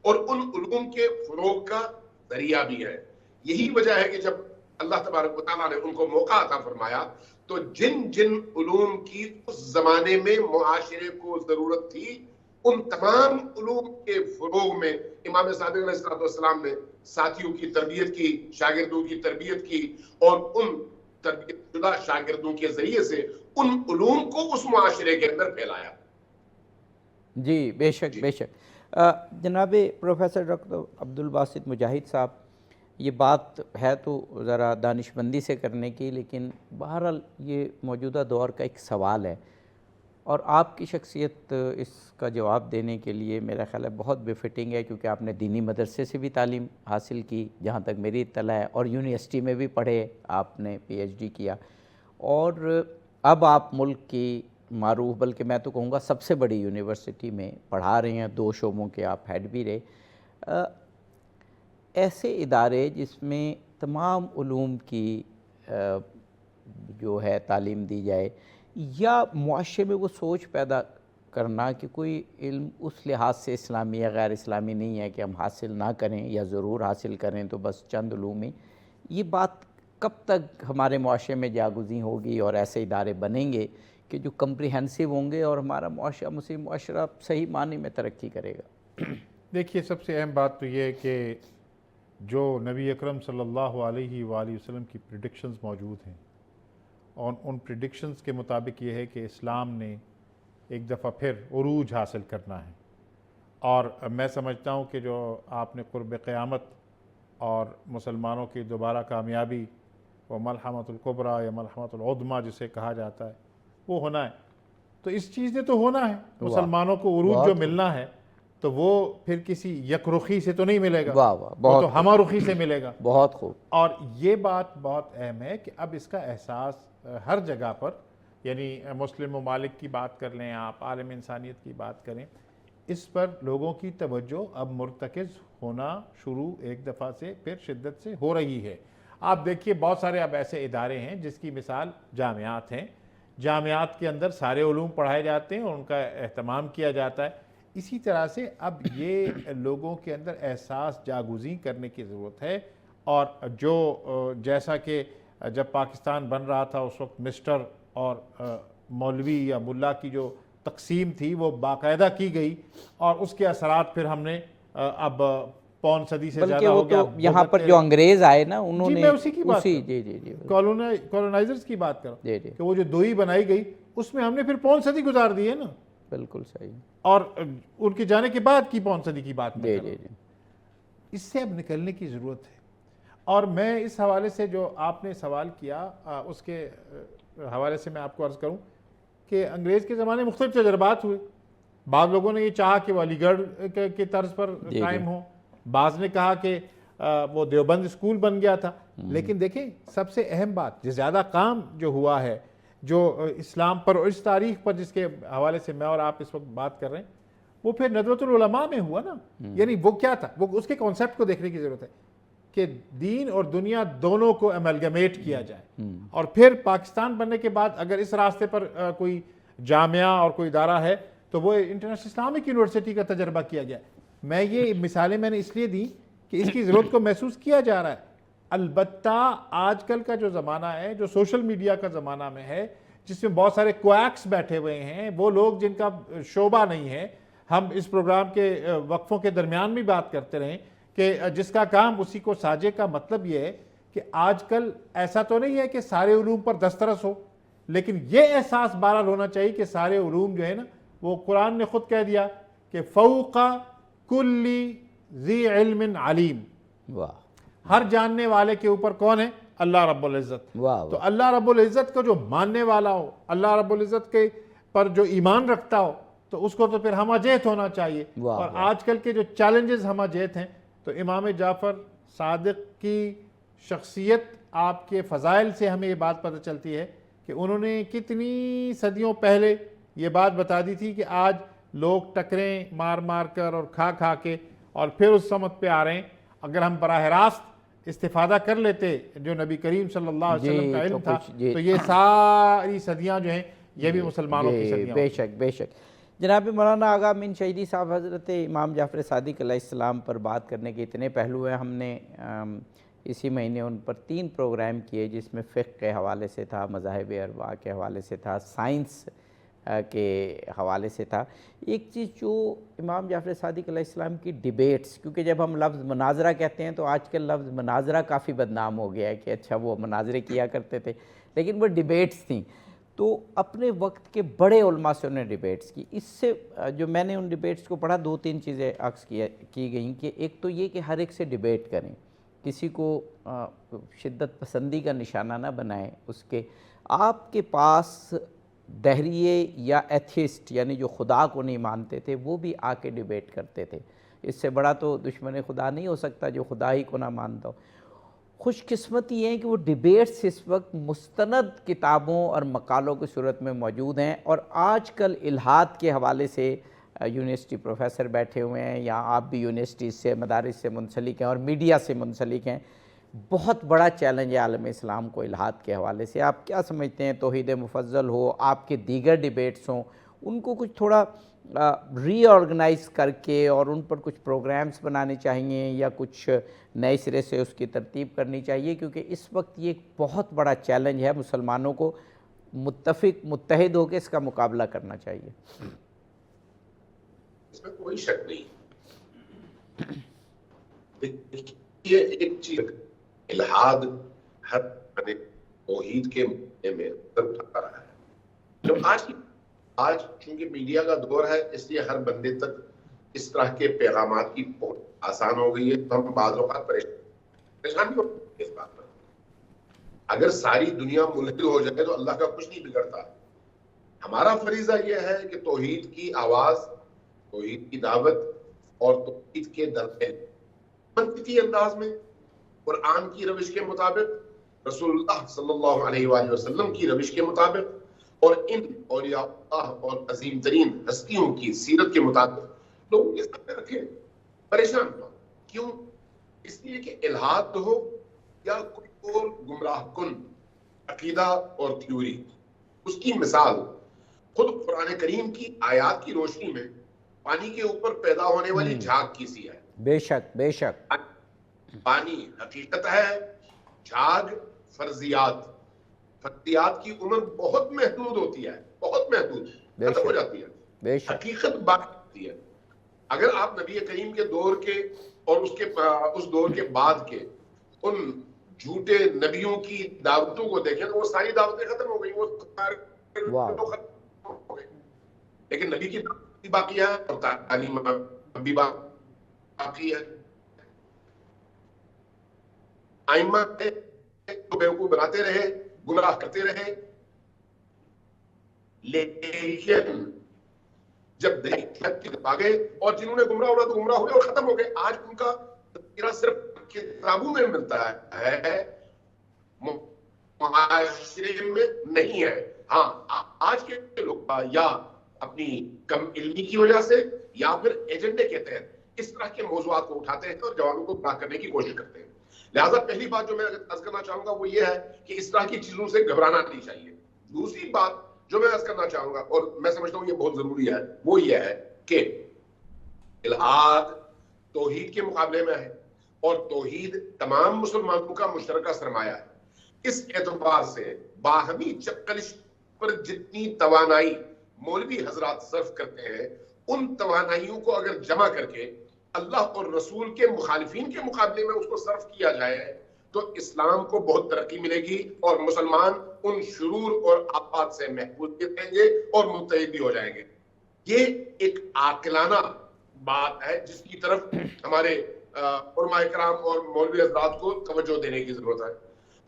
اور ان علوم کے فروغ کا ذریعہ بھی ہے۔ یہی وجہ ہے کہ جب اللہ تبارک و تعالیٰ نے ان کو موقع عطا فرمایا تو جن جن علوم کی اس زمانے میں معاشرے کو ضرورت تھی ان تمام علوم کے فروغ میں امام صادق علیہ السلام نے ساتھیوں کی تربیت کی، شاگردوں کی تربیت کی، اور ان تربیت شدہ شاگردوں کے ذریعے سے ان علوم کو اس معاشرے کے اندر پھیلایا۔ جی بے شک بے شک۔ جناب پروفیسر ڈاکٹر عبدالباسط مجاہد صاحب، یہ بات ہے تو ذرا دانش مندی سے کرنے کی، لیکن بہرحال یہ موجودہ دور کا ایک سوال ہے، اور آپ کی شخصیت اس کا جواب دینے کے لیے میرا خیال ہے بہت بفٹنگ ہے، کیونکہ آپ نے دینی مدرسے سے بھی تعلیم حاصل کی جہاں تک میری اطلاع ہے، اور یونیورسٹی میں بھی پڑھے، آپ نے پی ایچ ڈی کیا، اور اب آپ ملک کی معروف، بلکہ میں تو کہوں گا سب سے بڑی یونیورسٹی میں پڑھا رہے ہیں، 2 شعبوں کے آپ ہیڈ بھی رہے۔ ایسے ادارے جس میں تمام علوم کی جو ہے تعلیم دی جائے، یا معاشرے میں وہ سوچ پیدا کرنا کہ کوئی علم اس لحاظ سے اسلامی یا غیر اسلامی نہیں ہے کہ ہم حاصل نہ کریں، یا ضرور حاصل کریں تو بس چند علوم ہی، یہ بات کب تک ہمارے معاشرے میں جاگزیں ہوگی اور ایسے ادارے بنیں گے کہ جو کمپریہنسو ہوں گے اور ہمارا معاشرہ، مسلم معاشرہ صحیح معنی میں ترقی کرے گا؟ دیکھیے، سب سے اہم بات تو یہ ہے کہ جو نبی اکرم صلی اللہ علیہ وآلہ وسلم کی پریڈکشنز موجود ہیں، اور ان پریڈکشنز کے مطابق یہ ہے کہ اسلام نے ایک دفعہ پھر عروج حاصل کرنا ہے، اور میں سمجھتا ہوں کہ جو آپ نے قرب قیامت اور مسلمانوں کی دوبارہ کامیابی، وہ ملحمۃ الکبریٰ یا ملحمۃ العظمیٰ جسے کہا جاتا ہے، وہ ہونا ہے، تو اس چیز نے تو ہونا ہے، مسلمانوں کو عروج جو ملنا ہے تو وہ پھر کسی یک رخی سے تو نہیں ملے گا، وہ تو ہمہ رخی سے ملے گا۔ بہت خوب۔ اور یہ بات بہت اہم ہے کہ اب اس کا احساس ہر جگہ پر، یعنی مسلم ممالک کی بات کر لیں آپ، عالم انسانیت کی بات کریں، اس پر لوگوں کی توجہ اب مرتکز ہونا شروع ایک دفعہ سے پھر شدت سے ہو رہی ہے۔ آپ دیکھیے بہت سارے اب ایسے ادارے ہیں جس کی مثال جامعات ہیں، جامعات کے اندر سارے علوم پڑھائے جاتے ہیں اور ان کا اہتمام کیا جاتا ہے۔ اسی طرح سے اب یہ لوگوں کے اندر احساس جاگزیں کرنے کی ضرورت ہے، اور جو جیسا کہ جب پاکستان بن رہا تھا اس وقت مسٹر اور مولوی یا ملا کی جو تقسیم تھی وہ باقاعدہ کی گئی، اور اس کے اثرات پھر ہم نے اب پون صدی سے زیادہ ہو گیا۔ یہاں پر جو انگریز آئے نا انہوں نے میں اسی کی بات کالونائزرز کی بات کر رہا ہوں کہ وہ جو دوئی بنائی گئی اس میں ہم نے پھر پون صدی گزار دی ہے نا۔ بالکل صحیح۔ اور ان کے جانے کے بعد کی پون صدی کی بات میں اس سے اب نکلنے کی ضرورت ہے۔ اور میں اس حوالے سے جو آپ نے سوال کیا اس کے حوالے سے میں آپ کو عرض کروں کہ انگریز کے زمانے مختلف تجربات ہوئے، بعض لوگوں نے یہ چاہا کہ وہ علی گڑھ کے طرز پر قائم ہوں، بعض نے کہا کہ وہ دیوبند اسکول بن گیا تھا، لیکن دیکھیں سب سے اہم بات جو زیادہ کام جو ہوا ہے جو اسلام پر اور اس تاریخ پر جس کے حوالے سے میں اور آپ اس وقت بات کر رہے ہیں، وہ پھر ندوۃ العلماء میں ہوا نا۔ یعنی وہ کیا تھا، وہ اس کے کانسیپٹ کو دیکھنے کی ضرورت ہے کہ دین اور دنیا دونوں کو ایملگمیٹ کیا جائے، اور پھر پاکستان بننے کے بعد اگر اس راستے پر کوئی جامعہ اور کوئی ادارہ ہے تو وہ انٹرنیشنل اسلامک یونیورسٹی کا تجربہ کیا گیا۔ میں یہ مثالیں میں نے اس لیے دی کہ اس کی ضرورت کو محسوس کیا جا رہا ہے۔ البتہ آج کل کا جو زمانہ ہے، جو سوشل میڈیا کا زمانہ میں ہے، جس میں بہت سارے کویکس بیٹھے ہوئے ہیں، وہ لوگ جن کا شعبہ نہیں ہے، ہم اس پروگرام کے وقفوں کے درمیان بھی بات کرتے رہیں کہ جس کا کام اسی کو ساجے کا مطلب یہ ہے کہ آج کل ایسا تو نہیں ہے کہ سارے علوم پر دسترس ہو، لیکن یہ احساس بہرحال ہونا چاہیے کہ سارے علوم جو ہے نا، وہ قرآن نے خود کہہ دیا کہ فوق کل ذی علم علیم، ہر جاننے والے کے اوپر کون ہے؟ اللہ رب العزت۔ تو اللہ رب العزت کو جو ماننے والا ہو، اللہ رب العزت کے پر جو ایمان رکھتا ہو، تو اس کو تو پھر ہمہ جہت ہونا چاہیے۔ اور آج کل کے جو چیلنجز ہمہ جہت ہیں، تو امام جعفر صادق کی شخصیت، آپ کے فضائل سے ہمیں یہ بات پتہ چلتی ہے کہ انہوں نے کتنی صدیوں پہلے یہ بات بتا دی تھی کہ آج لوگ ٹکریں مار مار کر اور کھا کھا کے اور پھر اس سمت پہ آ رہے ہیں۔ اگر ہم براہ راست استفادہ کر لیتے جو نبی کریم صلی اللہ علیہ وسلم کا علم تھا، تو یہ ساری صدیاں جو ہیں یہ بھی مسلمانوں کی صدیاں۔ بے شک بے شک۔ جناب مولانا آغا امین شہیدی صاحب، حضرت امام جعفر صادق علیہ السلام پر بات کرنے کے اتنے پہلو ہیں، ہم نے اسی مہینے ان پر 3 پروگرام کیے، جس میں فقہ کے حوالے سے تھا، مذاہب اربعہ کے حوالے سے تھا، سائنس کے حوالے سے تھا۔ ایک چیز جو امام جعفر صادق علیہ السلام کی ڈیبیٹس، کیونکہ جب ہم لفظ مناظرہ کہتے ہیں تو آج کل لفظ مناظرہ کافی بدنام ہو گیا ہے کہ اچھا وہ مناظرے کیا کرتے تھے، لیکن وہ ڈیبیٹس تھیں، تو اپنے وقت کے بڑے علماء سے انہوں نے ڈیبیٹس کی۔ اس سے جو میں نے ان ڈیبیٹس کو پڑھا، 2-3 چیزیں عکس کی گئیں کہ ایک تو یہ کہ ہر ایک سے ڈیبیٹ کریں، کسی کو شدت پسندی کا نشانہ نہ بنائیں اس کے۔ آپ کے پاس دہریے یا ایتھیسٹ، یعنی جو خدا کو نہیں مانتے تھے، وہ بھی آ کے ڈیبیٹ کرتے تھے۔ اس سے بڑا تو دشمن خدا نہیں ہو سکتا جو خدا ہی کو نہ مانتا ہو۔ خوش قسمتی یہ ہے کہ وہ ڈیبیٹس اس وقت مستند کتابوں اور مقالوں کی صورت میں موجود ہیں، اور آج کل الہاد کے حوالے سے یونیورسٹی پروفیسر بیٹھے ہوئے ہیں، یا آپ بھی یونیورسٹی سے، مدارس سے منسلک ہیں اور میڈیا سے منسلک ہیں۔ بہت بڑا چیلنج ہے عالم اسلام کو الہاد کے حوالے سے۔ آپ کیا سمجھتے ہیں، توحید مفضل ہو، آپ کے دیگر ڈیبیٹس ہوں، ان کو کچھ تھوڑا ری آرگنائز کر کے اور ان پر کچھ پروگرامز بنانے چاہیے، یا کچھ نئے سرے سے اس کی ترتیب کرنی چاہیے؟ کیونکہ اس وقت یہ ایک بہت بڑا چیلنج ہے، مسلمانوں کو متحد ہو کے اس کا مقابلہ کرنا چاہیے۔ اس میں کوئی شک نہیں۔ یہ ایک چیز، الہاد ہر توحید کے معاملے میں اٹھا رہا ہے۔ جو آج چونکہ میڈیا کا دور ہے، اس لیے ہر بندے تک اس طرح کے پیغامات کی پہنچ آسان ہو گئی ہے، تو ہم بعض اوقات پریشان بھی ہوتے ہیں اس بات پر۔ اگر ساری دنیا ملحد ہو جائے تو اللہ کا کچھ نہیں بگڑتا۔ ہمارا فریضہ یہ ہے کہ توحید کی آواز، توحید کی دعوت اور توحید کے درجے منطقی انداز میں، قرآن کی روش کے مطابق، رسول اللہ صلی اللہ علیہ وآلہ وسلم کی روش کے مطابق، اور ان اولیاء اللہ اور عظیم ترین ہستیوں کی سیرت کے مطابق لوگوں کے سامنے رکھیں۔ پریشان ہو کیوں؟ اس لیے کہ الہاد ہو یا کوئی اور گمراہ کن عقیدہ اور تھیوری، اس کی مثال خود قرآن کریم کی آیات کی روشنی میں پانی کے اوپر پیدا ہونے والی جھاگ کی سی ہے۔ بے شک بے شک۔ پانی حقیقت ہے، جھاگ فرضیات۔ فرضیات کی عمر بہت محدود ہوتی ہے، بہت محدود، ختم ہو جاتی ہے۔ حقیقت باقی ہوتی ہے۔ اگر آپ نبی کریم کے دور کے اور اس دور کے بعد کے ان جھوٹے نبیوں کی دعوتوں کو دیکھیں تو وہ ساری دعوتیں ختم ہو گئی، وہ ختم ہو گئی، لیکن نبی کی دعوت بھی باقی ہے اور تعلیم بھی باقی ہے۔ ائمہ تو بیوقوف بناتے رہے، گمراہ کرتے رہے، لیکن جب دلیل آ گئے اور جنہوں نے گمراہ ہونا تو گمراہ ہوئے اور ختم ہو گئے۔ آج ان کا تذکرہ صرف کتابوں میں ملتا ہے، معاشرے میں نہیں ہے۔ ہاں، آج کے لوگ یا اپنی کم علمی کی وجہ سے یا پھر ایجنڈے کے تحت اس طرح کے موضوعات کو اٹھاتے ہیں اور جوانوں کو گمراہ کرنے کی کوشش کرتے ہیں۔ لہٰذا پہلی بات جو میں عرض کرنا چاہوں گا وہ یہ ہے کہ اس طرح کی چیزوں سے گھبرانا نہیں چاہیے۔ دوسری بات جو میں عرض کرنا چاہوں گا اور میں سمجھتا ہوں یہ بہت ضروری ہے، وہ یہ ہے کہ الہاد توحید کے مقابلے میں ہے اور توحید تمام مسلمانوں کا مشترکہ سرمایہ ہے۔ اس اعتبار سے باہمی چکلش پر جتنی توانائی مولوی حضرات صرف کرتے ہیں، ان توانائیوں کو اگر جمع کر کے اللہ اور رسول کے مخالفین کے مقابلے میں اس کو صرف کیا جائے تو اسلام کو بہت ترقی ملے گی اور مسلمان ان شرور اور آفات سے محفوظ رہیں گے اور متحد بھی ہو جائیں گے۔ یہ ایک عاقلانہ بات ہے جس کی طرف ہمارے علماء کرام اور مولوی حضرات کو توجہ دینے کی ضرورت ہے۔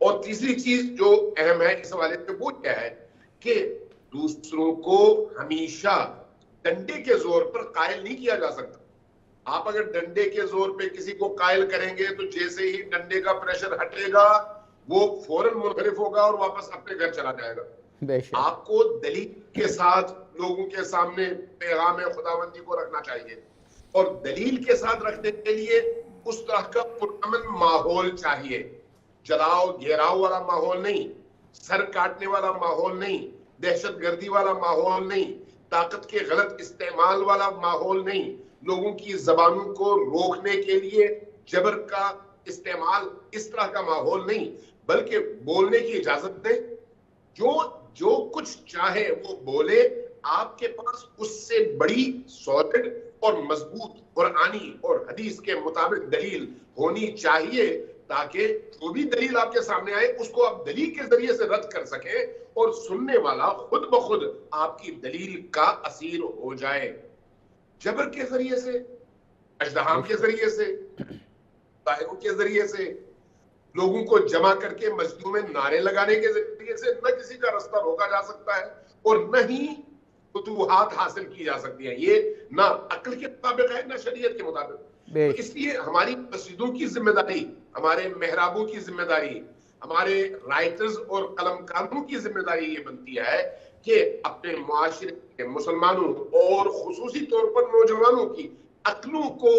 اور تیسری چیز جو اہم ہے اس حوالے سے وہ کیا ہے کہ دوسروں کو ہمیشہ ڈنڈے کے زور پر قائل نہیں کیا جا سکتا۔ آپ اگر ڈنڈے کے زور پہ کسی کو قائل کریں گے تو جیسے ہی ڈنڈے کا پریشر ہٹے گا وہ فوراً منحرف ہوگا اور واپس اپنے گھر چلا جائے گا۔ آپ کو دلیل کے ساتھ لوگوں کے سامنے پیغام خداوندی کو رکھنا چاہیے، اور دلیل کے ساتھ رکھنے کے لیے اس طرح کا پرامن ماحول چاہیے، جلاؤ گھیراؤ والا ماحول نہیں، سر کاٹنے والا ماحول نہیں، دہشت گردی والا ماحول نہیں، طاقت کے غلط استعمال والا ماحول نہیں، لوگوں کی زبانوں کو روکنے کے لیے جبر کا استعمال اس طرح کا ماحول نہیں، بلکہ بولنے کی اجازت دیں، جو کچھ چاہے وہ بولے، آپ کے پاس اس سے بڑی سالڈ اور مضبوط قرآنی اور حدیث کے مطابق دلیل ہونی چاہیے، تاکہ جو بھی دلیل آپ کے سامنے آئے اس کو آپ دلیل کے ذریعے سے رد کر سکیں اور سننے والا خود بخود آپ کی دلیل کا اسیر ہو جائے۔ جبر کے ذریعے سے، اژدہام کے ذریعے سے، ظاہروں کے ذریعے سے، لوگوں کو جمع کر کے مسجدوں میں نعرے لگانے کے ذریعے سے نہ کسی کا رستہ روکا جا سکتا ہے اور نہ ہی فتوحات حاصل کی جا سکتی ہیں۔ یہ نہ عقل کے مطابق ہے نہ شریعت کے مطابق۔ تو اس لیے ہماری مسجدوں کی ذمہ داری، ہمارے محرابوں کی ذمہ داری، ہمارے رائٹرز اور قلم کاروں کی ذمہ داری یہ بنتی ہے کہ اپنے معاشرے کے مسلمانوں اور خصوصی طور پر نوجوانوں کی عقلوں کو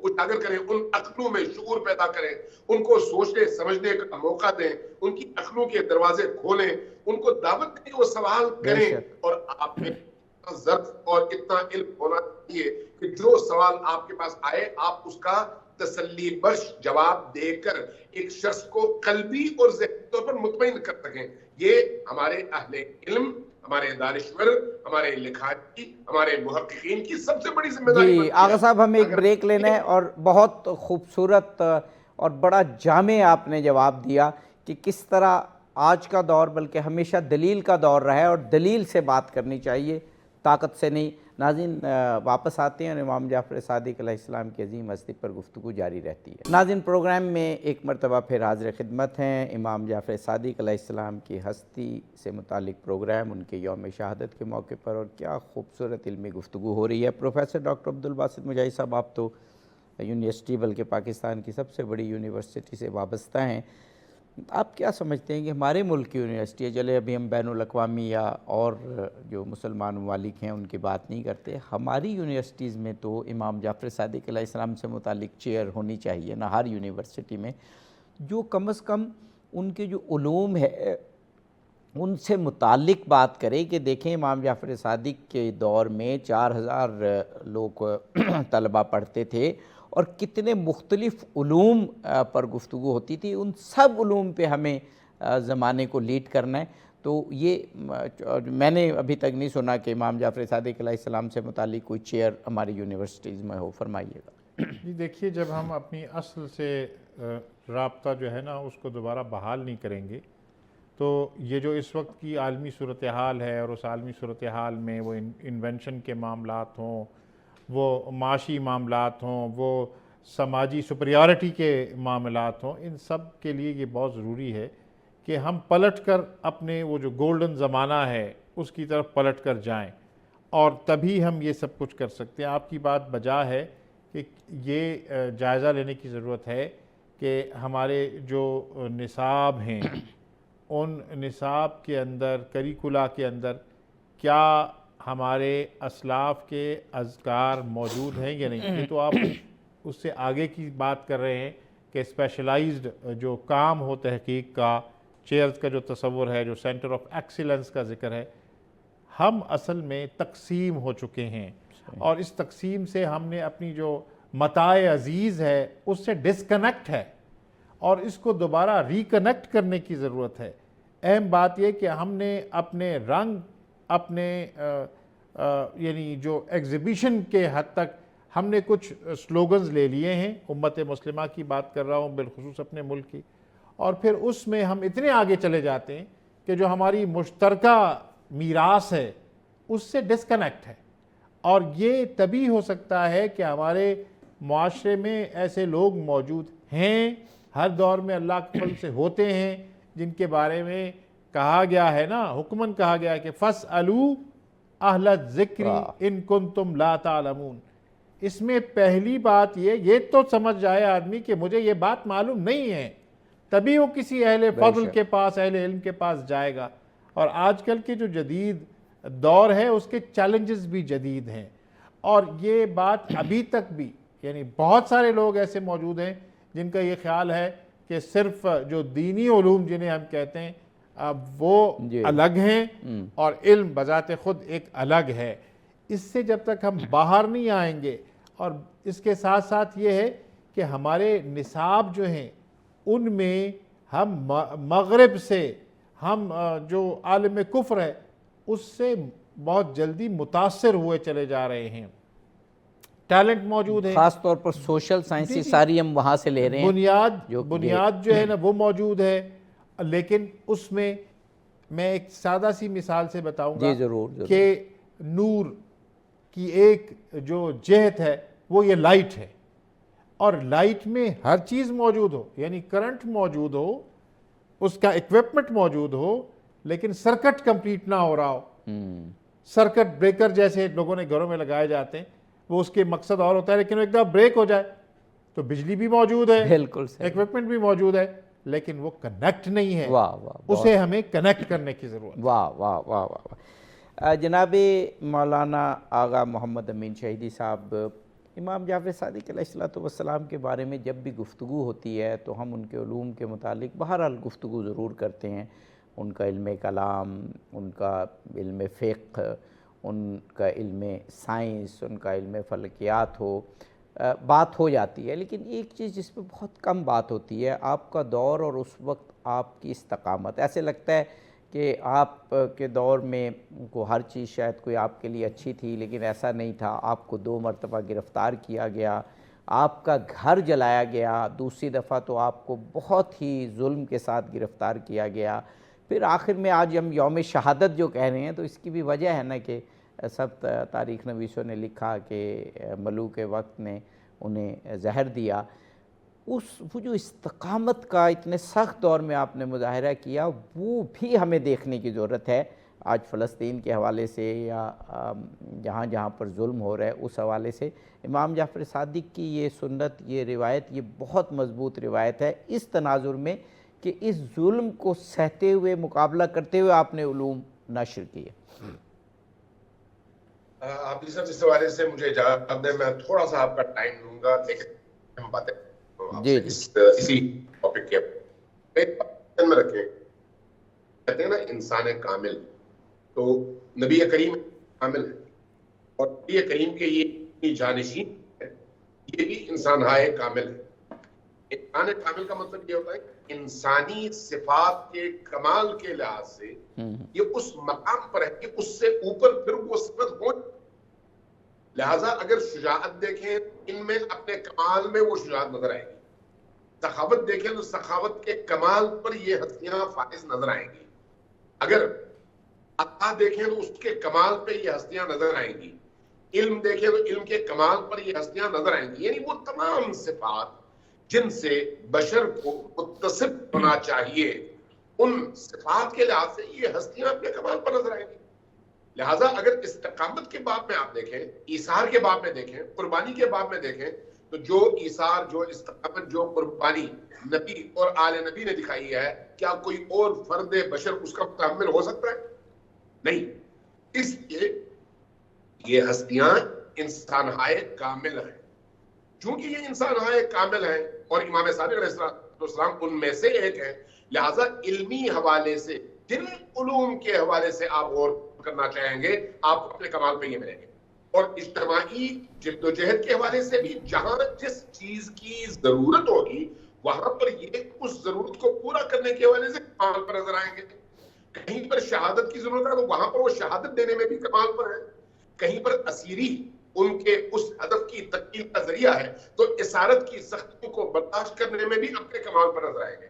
اجاگر کریں، ان عقلوں میں شعور پیدا کریں، ان کو سوچنے سمجھنے کا موقع دیں، ان کی عقلوں کے دروازے کھولیں، ان کو دعوت دیں، وہ سوال کریں، اور آپ میں اتنا ظرف اور اتنا علم ہونا چاہیے کہ جو سوال آپ کے پاس آئے آپ اس کا تسلی بخش جواب دے کر ایک شخص کو قلبی اور ذہنی طور پر مطمئن کر سکیں۔ یہ ہمارے اہل علم، ہمارے دانشور، ہمارے لکھائی، ہمارے محققین کی سب سے بڑی ذمہ داری بنتی ہے۔ آغا صاحب ہمیں ایک بریک لینا ہے، اور بہت خوبصورت اور بڑا جامع آپ نے جواب دیا کہ کس طرح آج کا دور بلکہ ہمیشہ دلیل کا دور رہا ہے، اور دلیل سے بات کرنی چاہیے، طاقت سے نہیں۔ ناظرین واپس آتے ہیں اور امام جعفر صادق علیہ السلام کی عظیم ہستی پر گفتگو جاری رہتی ہے۔ ناظرین پروگرام میں ایک مرتبہ پھر حاضر خدمت ہیں امام جعفر صادق علیہ السلام کی ہستی سے متعلق پروگرام، ان کے یوم شہادت کے موقع پر، اور کیا خوبصورت علمی گفتگو ہو رہی ہے۔ پروفیسر ڈاکٹر عبدالباسط مجاہد صاحب، آپ تو یونیورسٹی بلکہ پاکستان کی سب سے بڑی یونیورسٹی سے وابستہ ہیں، آپ کیا سمجھتے ہیں کہ ہمارے ملک کی یونیورسٹی ہے، چلے ابھی ہم بین الاقوامی یا اور جو مسلمان ممالک ہیں ان کی بات نہیں کرتے، ہماری یونیورسٹیز میں تو امام جعفر صادق علیہ السلام سے متعلق چیئر ہونی چاہیے نا ہر یونیورسٹی میں، جو کم از کم ان کے جو علوم ہے ان سے متعلق بات کرے کہ دیکھیں امام جعفر صادق کے دور میں 4000 لوگ طلبہ پڑھتے تھے اور کتنے مختلف علوم پر گفتگو ہوتی تھی، ان سب علوم پہ ہمیں زمانے کو لیڈ کرنا ہے۔ تو یہ میں نے ابھی تک نہیں سنا کہ امام جعفر صادق علیہ السلام سے متعلق کوئی چیئر ہماری یونیورسٹیز میں ہو، فرمائیے گا۔ جی دیکھیے، جب ہم اپنی اصل سے رابطہ جو ہے نا اس کو دوبارہ بحال نہیں کریں گے تو یہ جو اس وقت کی عالمی صورتحال ہے، اور اس عالمی صورتحال میں وہ انوینشن کے معاملات ہوں، وہ معاشی معاملات ہوں، وہ سماجی سپریارٹی کے معاملات ہوں، ان سب کے لیے یہ بہت ضروری ہے کہ ہم پلٹ کر اپنے وہ جو گولڈن زمانہ ہے اس کی طرف پلٹ کر جائیں، اور تبھی ہم یہ سب کچھ کر سکتے ہیں۔ آپ کی بات بجا ہے کہ یہ جائزہ لینے کی ضرورت ہے کہ ہمارے جو نصاب ہیں ان نصاب کے اندر، کریکولا کے اندر کیا ہمارے اسلاف کے اذکار موجود ہیں یا نہیں۔ یہ تو آپ اس سے آگے کی بات کر رہے ہیں کہ اسپیشلائزڈ جو کام ہو تحقیق کا، چیئرز کا جو تصور ہے، جو سینٹر آف ایکسیلنس کا ذکر ہے، ہم اصل میں تقسیم ہو چکے ہیں، اور اس تقسیم سے ہم نے اپنی جو متاع عزیز ہے اس سے ڈسکنیکٹ ہے، اور اس کو دوبارہ ریکنیکٹ کرنے کی ضرورت ہے۔ اہم بات یہ کہ ہم نے اپنے رنگ، اپنے یعنی جو ایگزیبیشن کے حد تک ہم نے کچھ سلوگنز لے لیے ہیں، امت مسلمہ کی بات کر رہا ہوں، بالخصوص اپنے ملک کی، اور پھر اس میں ہم اتنے آگے چلے جاتے ہیں کہ جو ہماری مشترکہ میراث ہے اس سے ڈسکنیکٹ ہے۔ اور یہ تبھی ہو سکتا ہے کہ ہمارے معاشرے میں ایسے لوگ موجود ہیں، ہر دور میں اللہ کے فضل سے ہوتے ہیں، جن کے بارے میں کہا گیا ہے نا، حکماً کہا گیا ہے کہ فَاسْأَلُوا أَهْلَ الذِّكْرِ إِن كُنتُمْ لَا تَعْلَمُونَ۔ اس میں پہلی بات یہ تو سمجھ جائے آدمی کہ مجھے یہ بات معلوم نہیں ہے، تبھی وہ کسی اہل فضل کے پاس، اہل علم کے پاس جائے گا۔ اور آج کل کے جو جدید دور ہے اس کے چیلنجز بھی جدید ہیں، اور یہ بات ابھی تک بھی یعنی بہت سارے لوگ ایسے موجود ہیں جن کا یہ خیال ہے کہ صرف جو دینی علوم جنہیں ہم کہتے ہیں وہ الگ ہیں، اور علم بذات خود ایک الگ ہے۔ اس سے جب تک ہم باہر نہیں آئیں گے، اور اس کے ساتھ ساتھ یہ ہے کہ ہمارے نصاب جو ہیں ان میں ہم مغرب سے ہم جو عالم کفر ہے اس سے بہت جلدی متاثر ہوئے چلے جا رہے ہیں. ٹیلنٹ موجود ہے, خاص طور پر سوشل سائنسی ساری ہم وہاں سے لے رہے ہیں. بنیاد جو ہے نا وہ موجود ہے, لیکن اس میں میں ایک سادہ سی مثال سے بتاؤں گا کہ نور کی ایک جو جہت ہے وہ یہ لائٹ ہے, اور لائٹ میں ہر چیز موجود ہو, یعنی کرنٹ موجود ہو, اس کا ایکوپمنٹ موجود ہو, لیکن سرکٹ کمپلیٹ نہ ہو رہا ہو. سرکٹ بریکر جیسے لوگوں نے گھروں میں لگائے جاتے ہیں, وہ اس کے مقصد اور ہوتا ہے, لیکن ایک دفعہ بریک ہو جائے تو بجلی بھی موجود ہے, ایکوپمنٹ بھی موجود ہے, لیکن وہ کنیکٹ نہیں ہے. اسے ہمیں کنیکٹ کرنے کی ضرورت ہے. واہ واہ واہ واہ. جناب مولانا آغا محمد امین شہیدی صاحب, امام جعفر صادق علیہ السلام کے بارے میں جب بھی گفتگو ہوتی ہے تو ہم ان کے علوم کے متعلق بہرحال گفتگو ضرور کرتے ہیں. ان کا علم کلام, ان کا علم فقہ, ان کا علم سائنس, ان کا علم فلکیات ہو, بات ہو جاتی ہے. لیکن ایک چیز جس پہ بہت کم بات ہوتی ہے, آپ کا دور اور اس وقت آپ کی استقامت. ایسے لگتا ہے کہ آپ کے دور میں کو ہر چیز شاید کوئی آپ کے لیے اچھی تھی, لیکن ایسا نہیں تھا. آپ کو 2 مرتبہ گرفتار کیا گیا, آپ کا گھر جلایا گیا, دوسری دفعہ تو آپ کو بہت ہی ظلم کے ساتھ گرفتار کیا گیا. پھر آخر میں آج ہم یوم شہادت جو کہہ رہے ہیں, تو اس کی بھی وجہ ہے نا کہ سب تاریخ نویسوں نے لکھا کہ ملوک وقت نے انہیں زہر دیا. وہ جو استقامت کا اتنے سخت دور میں آپ نے مظاہرہ کیا, وہ بھی ہمیں دیکھنے کی ضرورت ہے. آج فلسطین کے حوالے سے یا جہاں جہاں پر ظلم ہو رہا ہے اس حوالے سے امام جعفر صادق کی یہ سنت, یہ روایت, یہ بہت مضبوط روایت ہے اس تناظر میں کہ اس ظلم کو سہتے ہوئے, مقابلہ کرتے ہوئے آپ نے علوم نشر کیے. آپ صاحب اس حوالے سے مجھے اجازت دیں, میں تھوڑا سا آپ کا ٹائم لوں گا, لیکن ہم باتیں اسی ٹاپک کے میں رکھیں. کہتے ہیں نا انسان کامل, تو نبی کریم کامل ہے, اور نبی کریم کے یہ جانشین ہے, یہ بھی انسان ہائے کامل ہے. انسان کامل کا مطلب یہ ہوتا ہے کہ انسانی صفات کے کمال کے لحاظ سے یہ اس مقام پر ہے کہ اس سے اوپر پھر وہ صفت ہو. لہٰذا اگر شجاعت دیکھیں, ان میں اپنے کمال میں وہ شجاعت نظر آئے گی. سخاوت دیکھیں تو سخاوت کے کمال پر یہ ہستیاں فائز نظر آئیں گی. اگر عطا دیکھیں تو اس کے کمال پہ یہ ہستیاں نظر آئیں گی. علم دیکھیں تو علم کے کمال پر یہ ہستیاں نظر آئیں گی. یعنی وہ تمام صفات جن سے بشر کو متصف ہونا چاہیے, ان صفات کے لحاظ سے یہ ہستیاں اپنے کمال پر نظر آئیں گی. لہٰذا اگر استقامت کے باب میں آپ دیکھیں, ایثار کے باب میں دیکھیں, قربانی کے باب میں دیکھیں, تو جو ایثار, جو استقامت, جو قربانی نبی اور آل نبی نے دکھائی ہے, کیا کوئی اور فرد بشر اس کا متحمل ہو سکتا ہے؟ نہیں. اس لیے یہ ہستیاں انسان ہائے کامل ہیں. چونکہ یہ انسان ہائے کامل ہیں اور امام صادق علیہ السلام ان میں سے ایک ہیں, لہٰذا علمی حوالے سے, جن علوم کے حوالے سے آپ غور کرنا چاہیں گے, آپ اپنے کمال پہ یہ ملیں گے. اور اجتماعی جد و جہد کے حوالے سے بھی جہاں جس چیز کی ضرورت ہوگی وہاں پر یہ اس ضرورت کو پورا کرنے کے حوالے سے کمال پر نظر آئیں گے. کہیں پر شہادت کی ضرورت ہے تو وہاں پر وہ شہادت دینے میں بھی کمال پر ہے. کہیں پر اسیری ان کے اس ہدف کی تکمیل کا ذریعہ ہے تو اسارت کی سختیوں کو برداشت کرنے میں بھی اپنے کمال پر نظر آئیں گے.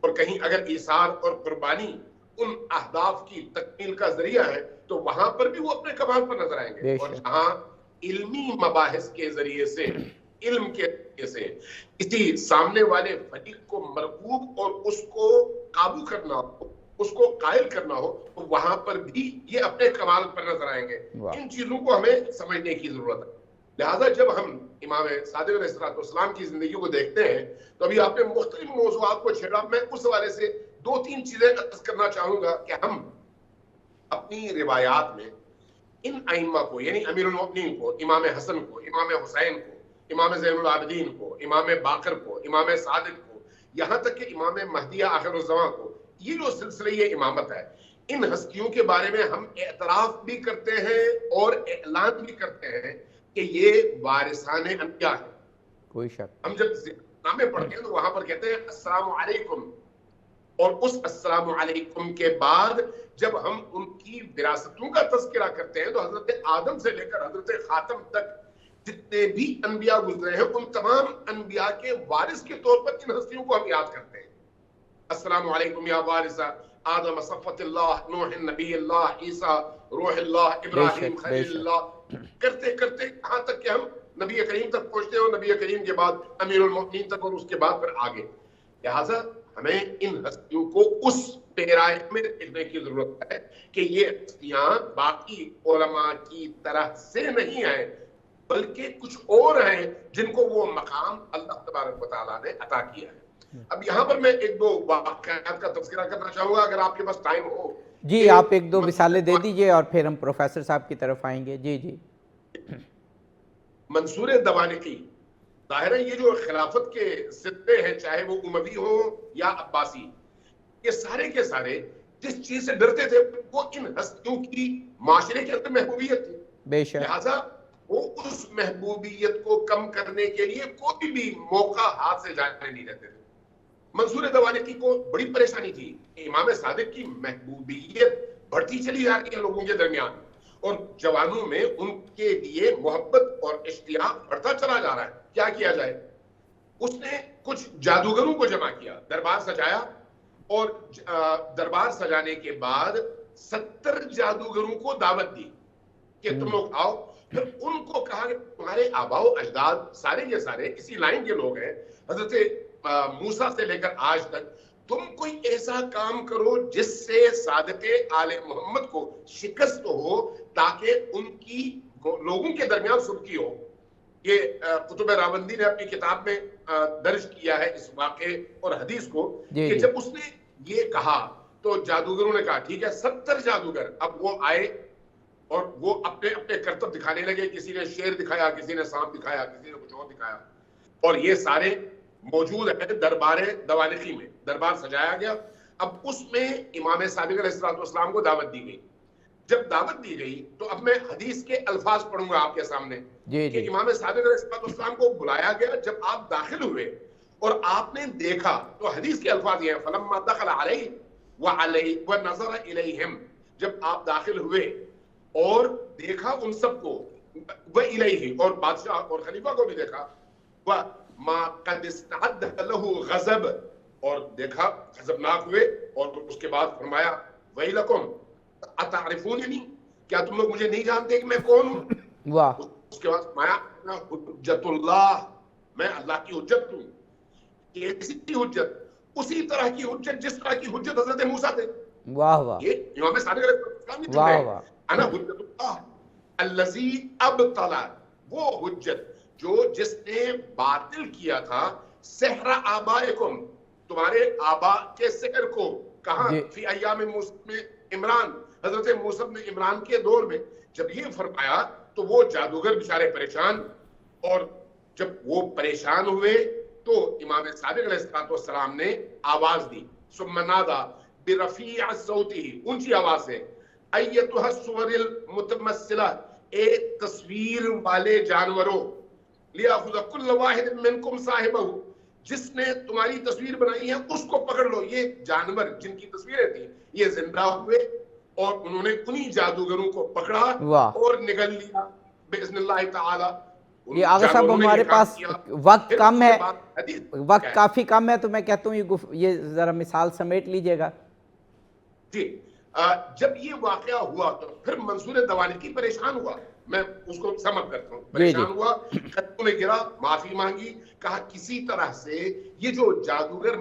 اور کہیں اگر ایثار اور قربانی ان اہداف کی تکمیل کا ذریعہ ہے تو وہاں پر بھی وہ اپنے کمال پر نظر آئیں گے. اور جہاں علمی مباحث کے ذریعے سے, علم کے ذریعے سے کسی سامنے والے فریق کو مرغوب اور اس کو قابو کرنا ہو, اس کو قائل کرنا ہو, تو وہاں پر بھی یہ اپنے کمال پر نظر آئیں گے. ان چیزوں کو ہمیں سمجھنے کی ضرورت ہے. لہٰذا جب ہم امام صادق علیہ السلام کی زندگی کو دیکھتے ہیں تو ابھی آپ نے مختلف موضوعات کو چھیڑا. میں اس حوالے سے 2-3 چیزیں عرض کرنا چاہوں گا کہ ہم اپنی روایات میں ان ائمہ کو, یعنی امیر المؤمنین کو, امام حسن کو, امام حسین کو, امام زین العابدین کو, امام باقر کو, امام صادق کو, یہاں تک کہ امام مہدی آخر الزمان کو, یہ جو سلسلہ یہ امامت ہے, ان ہستیوں کے بارے میں ہم اعتراف بھی کرتے ہیں اور اعلان بھی کرتے ہیں کہ یہ وارثان انبیاء ہیں. کوئی شک. ہم جب نامے پڑھتے ہیں تو وہاں پر کہتے ہیں السلام علیکم, اور اس السلام علیکم کے بعد جب ہم ان کی وراثتوں کا تذکرہ کرتے ہیں تو حضرت آدم سے لے کر حضرت خاتم تک جتنے بھی انبیاء گزرے ہیں ان تمام انبیاء کے وارث کے طور پر ان ہستیوں کو ہم یاد کرتے ہیں. السلام علیکم یا وارثہ آدم صفوت اللہ نوح نبی اللہ عیسیٰ روح اللہ ابراہیم خلیل اللہ, کرتے کرتے کہاں تک کہ ہم نبی کریم تک پہنچتے ہیں, اور نبی کریم کے بعد امیر المؤمنین تک, اور اس کے بعد پھر آگے. لہٰذا ہمیں ان ہستیوں کو اس پیرائے میں دیکھنے کی ضرورت ہے کہ یہ ہستیاں باقی علماء کی طرح سے نہیں ہیں, بلکہ کچھ اور ہیں جن کو وہ مقام اللہ تبارک و تعالیٰ نے عطا کیا ہے. اب یہاں پر میں ایک دو واقعات کا تذکرہ کرنا چاہوں گا اگر آپ کے پاس ٹائم ہو. جی آپ ایک دو مثالیں دے دیجئے اور پھر ہم پروفیسر صاحب کی طرف آئیں گے. جی جی. منصور دوانقی, ظاہر ہے یہ جو خلافت کے سلسلے ہیں چاہے وہ اموی ہوں یا عباسی, یہ سارے کے سارے جس چیز سے ڈرتے تھے وہ ان ہستیوں کی معاشرے کے اندر محبوبیت تھی. بے شک. لہٰذا وہ اس محبوبیت کو کم کرنے کے لیے کوئی بھی موقع ہاتھ سے جانے نہیں دیتے تھے. منصور دوانقی کو بڑی پریشانی تھی کہ امام صادق کی محبوبیت بڑھتی چلی جا رہی ہے لوگوں کے درمیان, اور جوانوں میں ان کے لیے محبت اور اشتیاق بڑھتا چلا جا رہا ہے. کیا کیا جائے؟ اس نے کچھ جادوگروں کو جمع کیا, دربار سجایا, اور دربار سجانے کے بعد 70 جادوگروں کو دعوت دی کہ تم لوگ آؤ. پھر ان کو کہا کہ تمہارے آباء و اجداد سارے کے سارے اسی لائن کے لوگ ہیں, حضرت موسیٰ سے لے کر آج تک, تم کوئی ایسا کام کرو جس سے صادق آل محمد کو شکست ہو تاکہ ان کی لوگوں کے درمیان سرخی ہو. یہ قطب راوندی نے اپنی کتاب میں درج کیا ہے اس واقعے اور حدیث کو کہ جب اس نے یہ کہا تو جادوگروں نے کہا ٹھیک ہے. 70 جادوگر اب وہ آئے اور وہ اپنے اپنے کرتب دکھانے لگے. کسی نے شیر دکھایا, کسی نے سانپ دکھایا, کسی نے کچھ اور دکھایا, اور یہ سارے موجود ہے دربار دوانقی میں. دربار سجایا گیا. اب اس میں امام صادق علیہ السلام کو دعوت دی گئی. جب دعوت دی گئی تو اب میں حدیث کے الفاظ پڑھوں گا آپ کے سامنے کہ امام صادق علیہ السلام کو بلایا گیا. جب آپ داخل ہوئے اور آپ نے دیکھا تو حدیث کے الفاظ یہ ہیں فلما دخل علیہ وعلیہ ونظر الیہم, جب آپ داخل ہوئے اور دیکھا ان سب کو, وَإِلَيْهِ اور بادشاہ اور خلیفہ کو بھی دیکھا, وَمَا قَدْ اسْتَعَدَّ لَهُ غَضَبْ اور دیکھا غضبناک ہوئے, اور اس کے بعد فرمایا وَيْلَكُمْ أَتَعْرِفُونِنِي, کیا تم لوگ مجھے نہیں جانتے کہ میں کون ہوں؟ واہ. اس کے بعد فرمایا حجت اللہ, میں اللہ کی حجت ہوں. کیسی حجت؟ اسی طرح کی حجت جس طرح کی حجت حضرت موسیٰ تھے. واہ واہ. یہ امام صادق علیہ السلام نے واہ واہ. انا حجت اللہ الذی ابطل, وہ حجت جو جس نے باطل کیا تھا سحر آبائکم, تمہارے آبا کے سحر کو. کہاں؟ فی ایام موسیٰ میں عمران, حضرت موسیٰ نے عمران کے دور میں. جب یہ فرمایا تو وہ جادوگر بیچارے پریشان, اور جب وہ پریشان ہوئے تو امام صادق علیہ السلام نے آواز دی ثم نادا برفیع صوتہ, اونچی آواز سے, ایتھا الصور المتمثلہ, ایک تصویر والے جانوروں, لیاخذ کل واحد منکم صاحبہ, جس نے تمہاری تصویر بنائی ہے اس کو پکڑ لو. یہ جانور جن کی تصویریں تھیں یہ زندہ ہوئے اور انہوں نے انہی جادوگروں کو پکڑا اور نگل لیا باذن اللہ تعالی. یہ آغا صاحب ہمارے پاس وقت کم ہے, وقت کافی کم ہے, تو میں کہتا ہوں یہ ذرا مثال سمیٹ لیجئے گا. جی, جب یہ واقعہ ہوا تو پھر منصور دوانقی پریشان ہوا. میں اس کو سمجھ کرتا ہوں, پریشان ہوا, قدموں میں گرا, معافی مانگی, کہا کسی طرح سے یہ جو جادوگر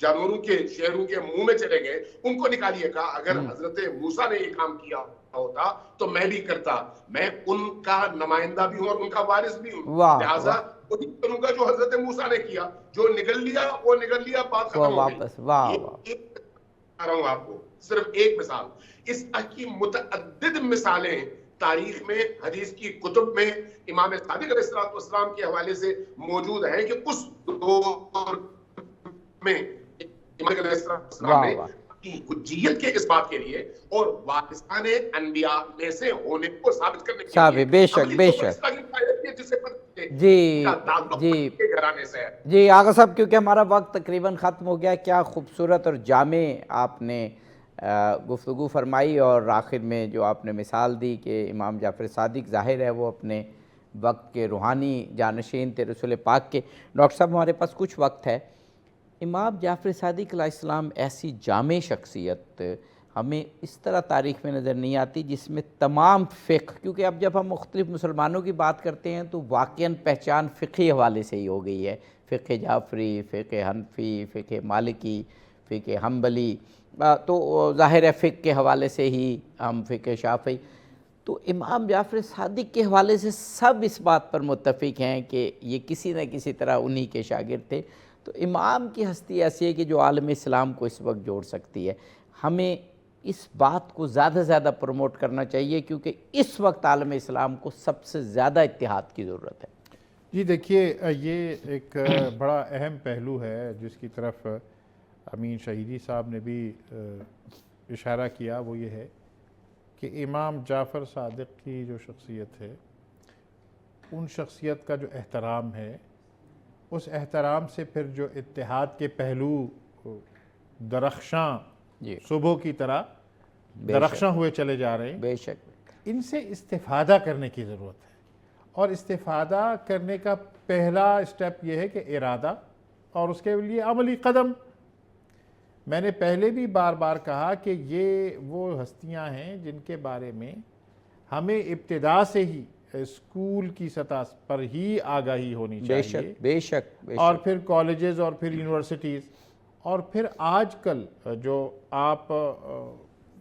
جانوروں کے شہروں کے منہ میں چلے گئے ان کو نکالیے. کہا اگر حضرت موسیٰ نے یہ کام کیا ہوتا تو میں بھی کرتا, میں ان کا نمائندہ بھی ہوں اور ان کا وارث بھی ہوں, لہٰذا وہی کروں گا جو حضرت موسیٰ نے کیا. جو نگل لیا وہ نگل لیا, بات ختم ہو گئی. رہا ہوں آپ کو صرف ایک مثال. اس کی متعدد مثالیں تاریخ میں, حدیث کی کتب میں امام صادق علیہ السلام کے حوالے سے موجود ہیں کہ اس دور میں امام علیہ السلام نے اپنی حجیت کے اس بات کے لیے اور وارثان انبیاء میں سے ہونے کو ثابت کرنے کے لیے بے شک یہ جسے پتہ ہے جی کا تعلق جی کے گھرانے سے ہے. جی آغا صاحب، کیونکہ ہمارا وقت تقریباً ختم ہو گیا، کیا خوبصورت اور جامع آپ نے گفتگو فرمائی، اور آخر میں جو آپ نے مثال دی کہ امام جعفر صادق ظاہر ہے وہ اپنے وقت کے روحانی جانشین تھے رسول پاک کے. ڈاکٹر صاحب ہمارے پاس کچھ وقت ہے. امام جعفر صادق علیہ السلام ایسی جامع شخصیت ہمیں اس طرح تاریخ میں نظر نہیں آتی جس میں تمام فقہ، کیونکہ اب جب ہم مختلف مسلمانوں کی بات کرتے ہیں تو واقعاً پہچان فقہی حوالے سے ہی ہو گئی ہے، فقہ جعفری، فقہ حنفی، فقہ مالکی، فقہ حنبلی، تو ظاہر ہے فقہ کے حوالے سے ہی ہم فقہ شافعی. تو امام جعفر صادق کے حوالے سے سب اس بات پر متفق ہیں کہ یہ کسی نہ کسی طرح انہی کے شاگرد تھے. تو امام کی ہستی ایسی ہے کہ جو عالم اسلام کو اس وقت جوڑ سکتی ہے. ہمیں اس بات کو زیادہ سے زیادہ پروموٹ کرنا چاہیے کیونکہ اس وقت عالم اسلام کو سب سے زیادہ اتحاد کی ضرورت ہے. جی دیکھیے، یہ ایک بڑا اہم پہلو ہے جس کی طرف امین شہیدی صاحب نے بھی اشارہ کیا، وہ یہ ہے کہ امام جعفر صادق کی جو شخصیت ہے، ان شخصیت کا جو احترام ہے، اس احترام سے پھر جو اتحاد کے پہلو درخشاں جی صبح کی طرح درخشاں ہوئے چلے جا رہے ہیں، بے شک. ان سے استفادہ کرنے کی ضرورت ہے. اور استفادہ کرنے کا پہلا اسٹیپ یہ ہے کہ ارادہ اور اس کے لیے عملی قدم. میں نے پہلے بھی بار بار کہا کہ یہ وہ ہستیاں ہیں جن کے بارے میں ہمیں ابتدا سے ہی اسکول کی سطح پر ہی آگاہی ہونی بے چاہیے، شک بے شک بے اور شک. پھر کالجز اور پھر یونیورسٹیز، اور پھر آج کل جو آپ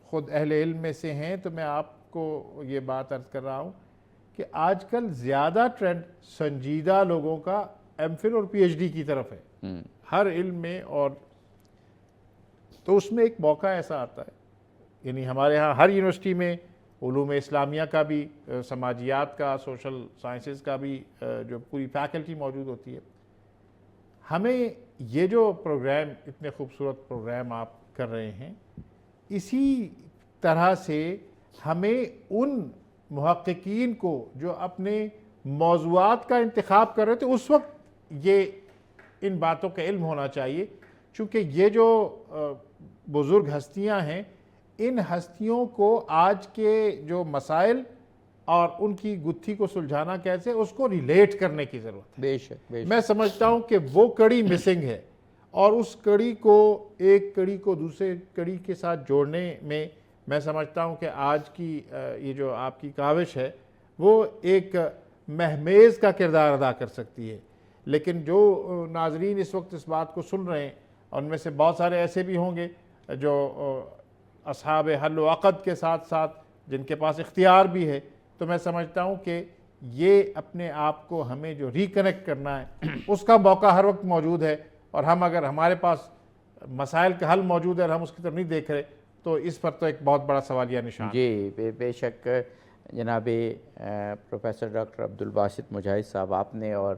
خود اہل علم میں سے ہیں تو میں آپ کو یہ بات عرض کر رہا ہوں کہ آج کل زیادہ ٹرینڈ سنجیدہ لوگوں کا ایم فل اور پی ایچ ڈی کی طرف ہے ہر علم میں. اور تو اس میں ایک موقع ایسا آتا ہے، یعنی ہمارے ہاں ہر یونیورسٹی میں علوم اسلامیہ کا بھی، سماجیات کا، سوشل سائنسز کا بھی جو پوری فیکلٹی موجود ہوتی ہے. ہمیں یہ جو پروگرام، اتنے خوبصورت پروگرام آپ کر رہے ہیں، اسی طرح سے ہمیں ان محققین کو جو اپنے موضوعات کا انتخاب کر رہے تھے اس وقت یہ ان باتوں کا علم ہونا چاہیے، چونکہ یہ جو بزرگ ہستیاں ہیں، ان ہستیوں کو آج کے جو مسائل اور ان کی گتھی کو سلجھانا کیسے، اس کو ریلیٹ کرنے کی ضرورت ہے. بے شک بے شک. میں سمجھتا ہوں کہ وہ کڑی مسنگ ہے، اور اس کڑی کو، ایک کڑی کو دوسرے کڑی کے ساتھ جوڑنے میں سمجھتا ہوں کہ آج کی یہ جو آپ کی کاوش ہے وہ ایک مہمیز کا کردار ادا کر سکتی ہے. لیکن جو ناظرین اس وقت اس بات کو سن رہے ہیں، ان میں سے بہت سارے ایسے بھی ہوں گے جو اصحاب حل و عقد کے ساتھ ساتھ جن کے پاس اختیار بھی ہے، تو میں سمجھتا ہوں کہ یہ اپنے آپ کو ہمیں جو ریکنیکٹ کرنا ہے اس کا موقع ہر وقت موجود ہے. اور ہم اگر ہمارے پاس مسائل کا حل موجود ہے اور ہم اس کی طرف نہیں دیکھ رہے تو اس پر تو ایک بہت بڑا سوالیہ نشان. جی بے شک. جناب پروفیسر ڈاکٹر عبدالباسط مجاہد صاحب آپ نے، اور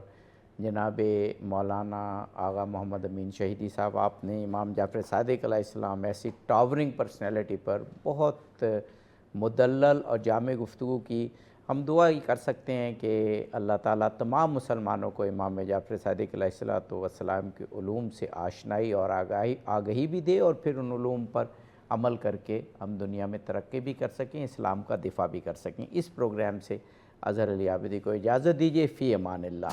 جناب مولانا آغا محمد امین شہیدی صاحب آپ نے امام جعفر صادق علیہ السلام ایسی ٹاورنگ پرسنالٹی پر بہت مدلل اور جامع گفتگو کی. ہم دعا ہی کر سکتے ہیں کہ اللہ تعالیٰ تمام مسلمانوں کو امام جعفر صادق علیہ السلام کے علوم سے آشنائی اور آگہی بھی دے، اور پھر ان علوم پر عمل کر کے ہم دنیا میں ترقی بھی کر سکیں، اسلام کا دفاع بھی کر سکیں. اس پروگرام سے اظہر علی عابدی کو اجازت دیجیے. فی امان اللہ.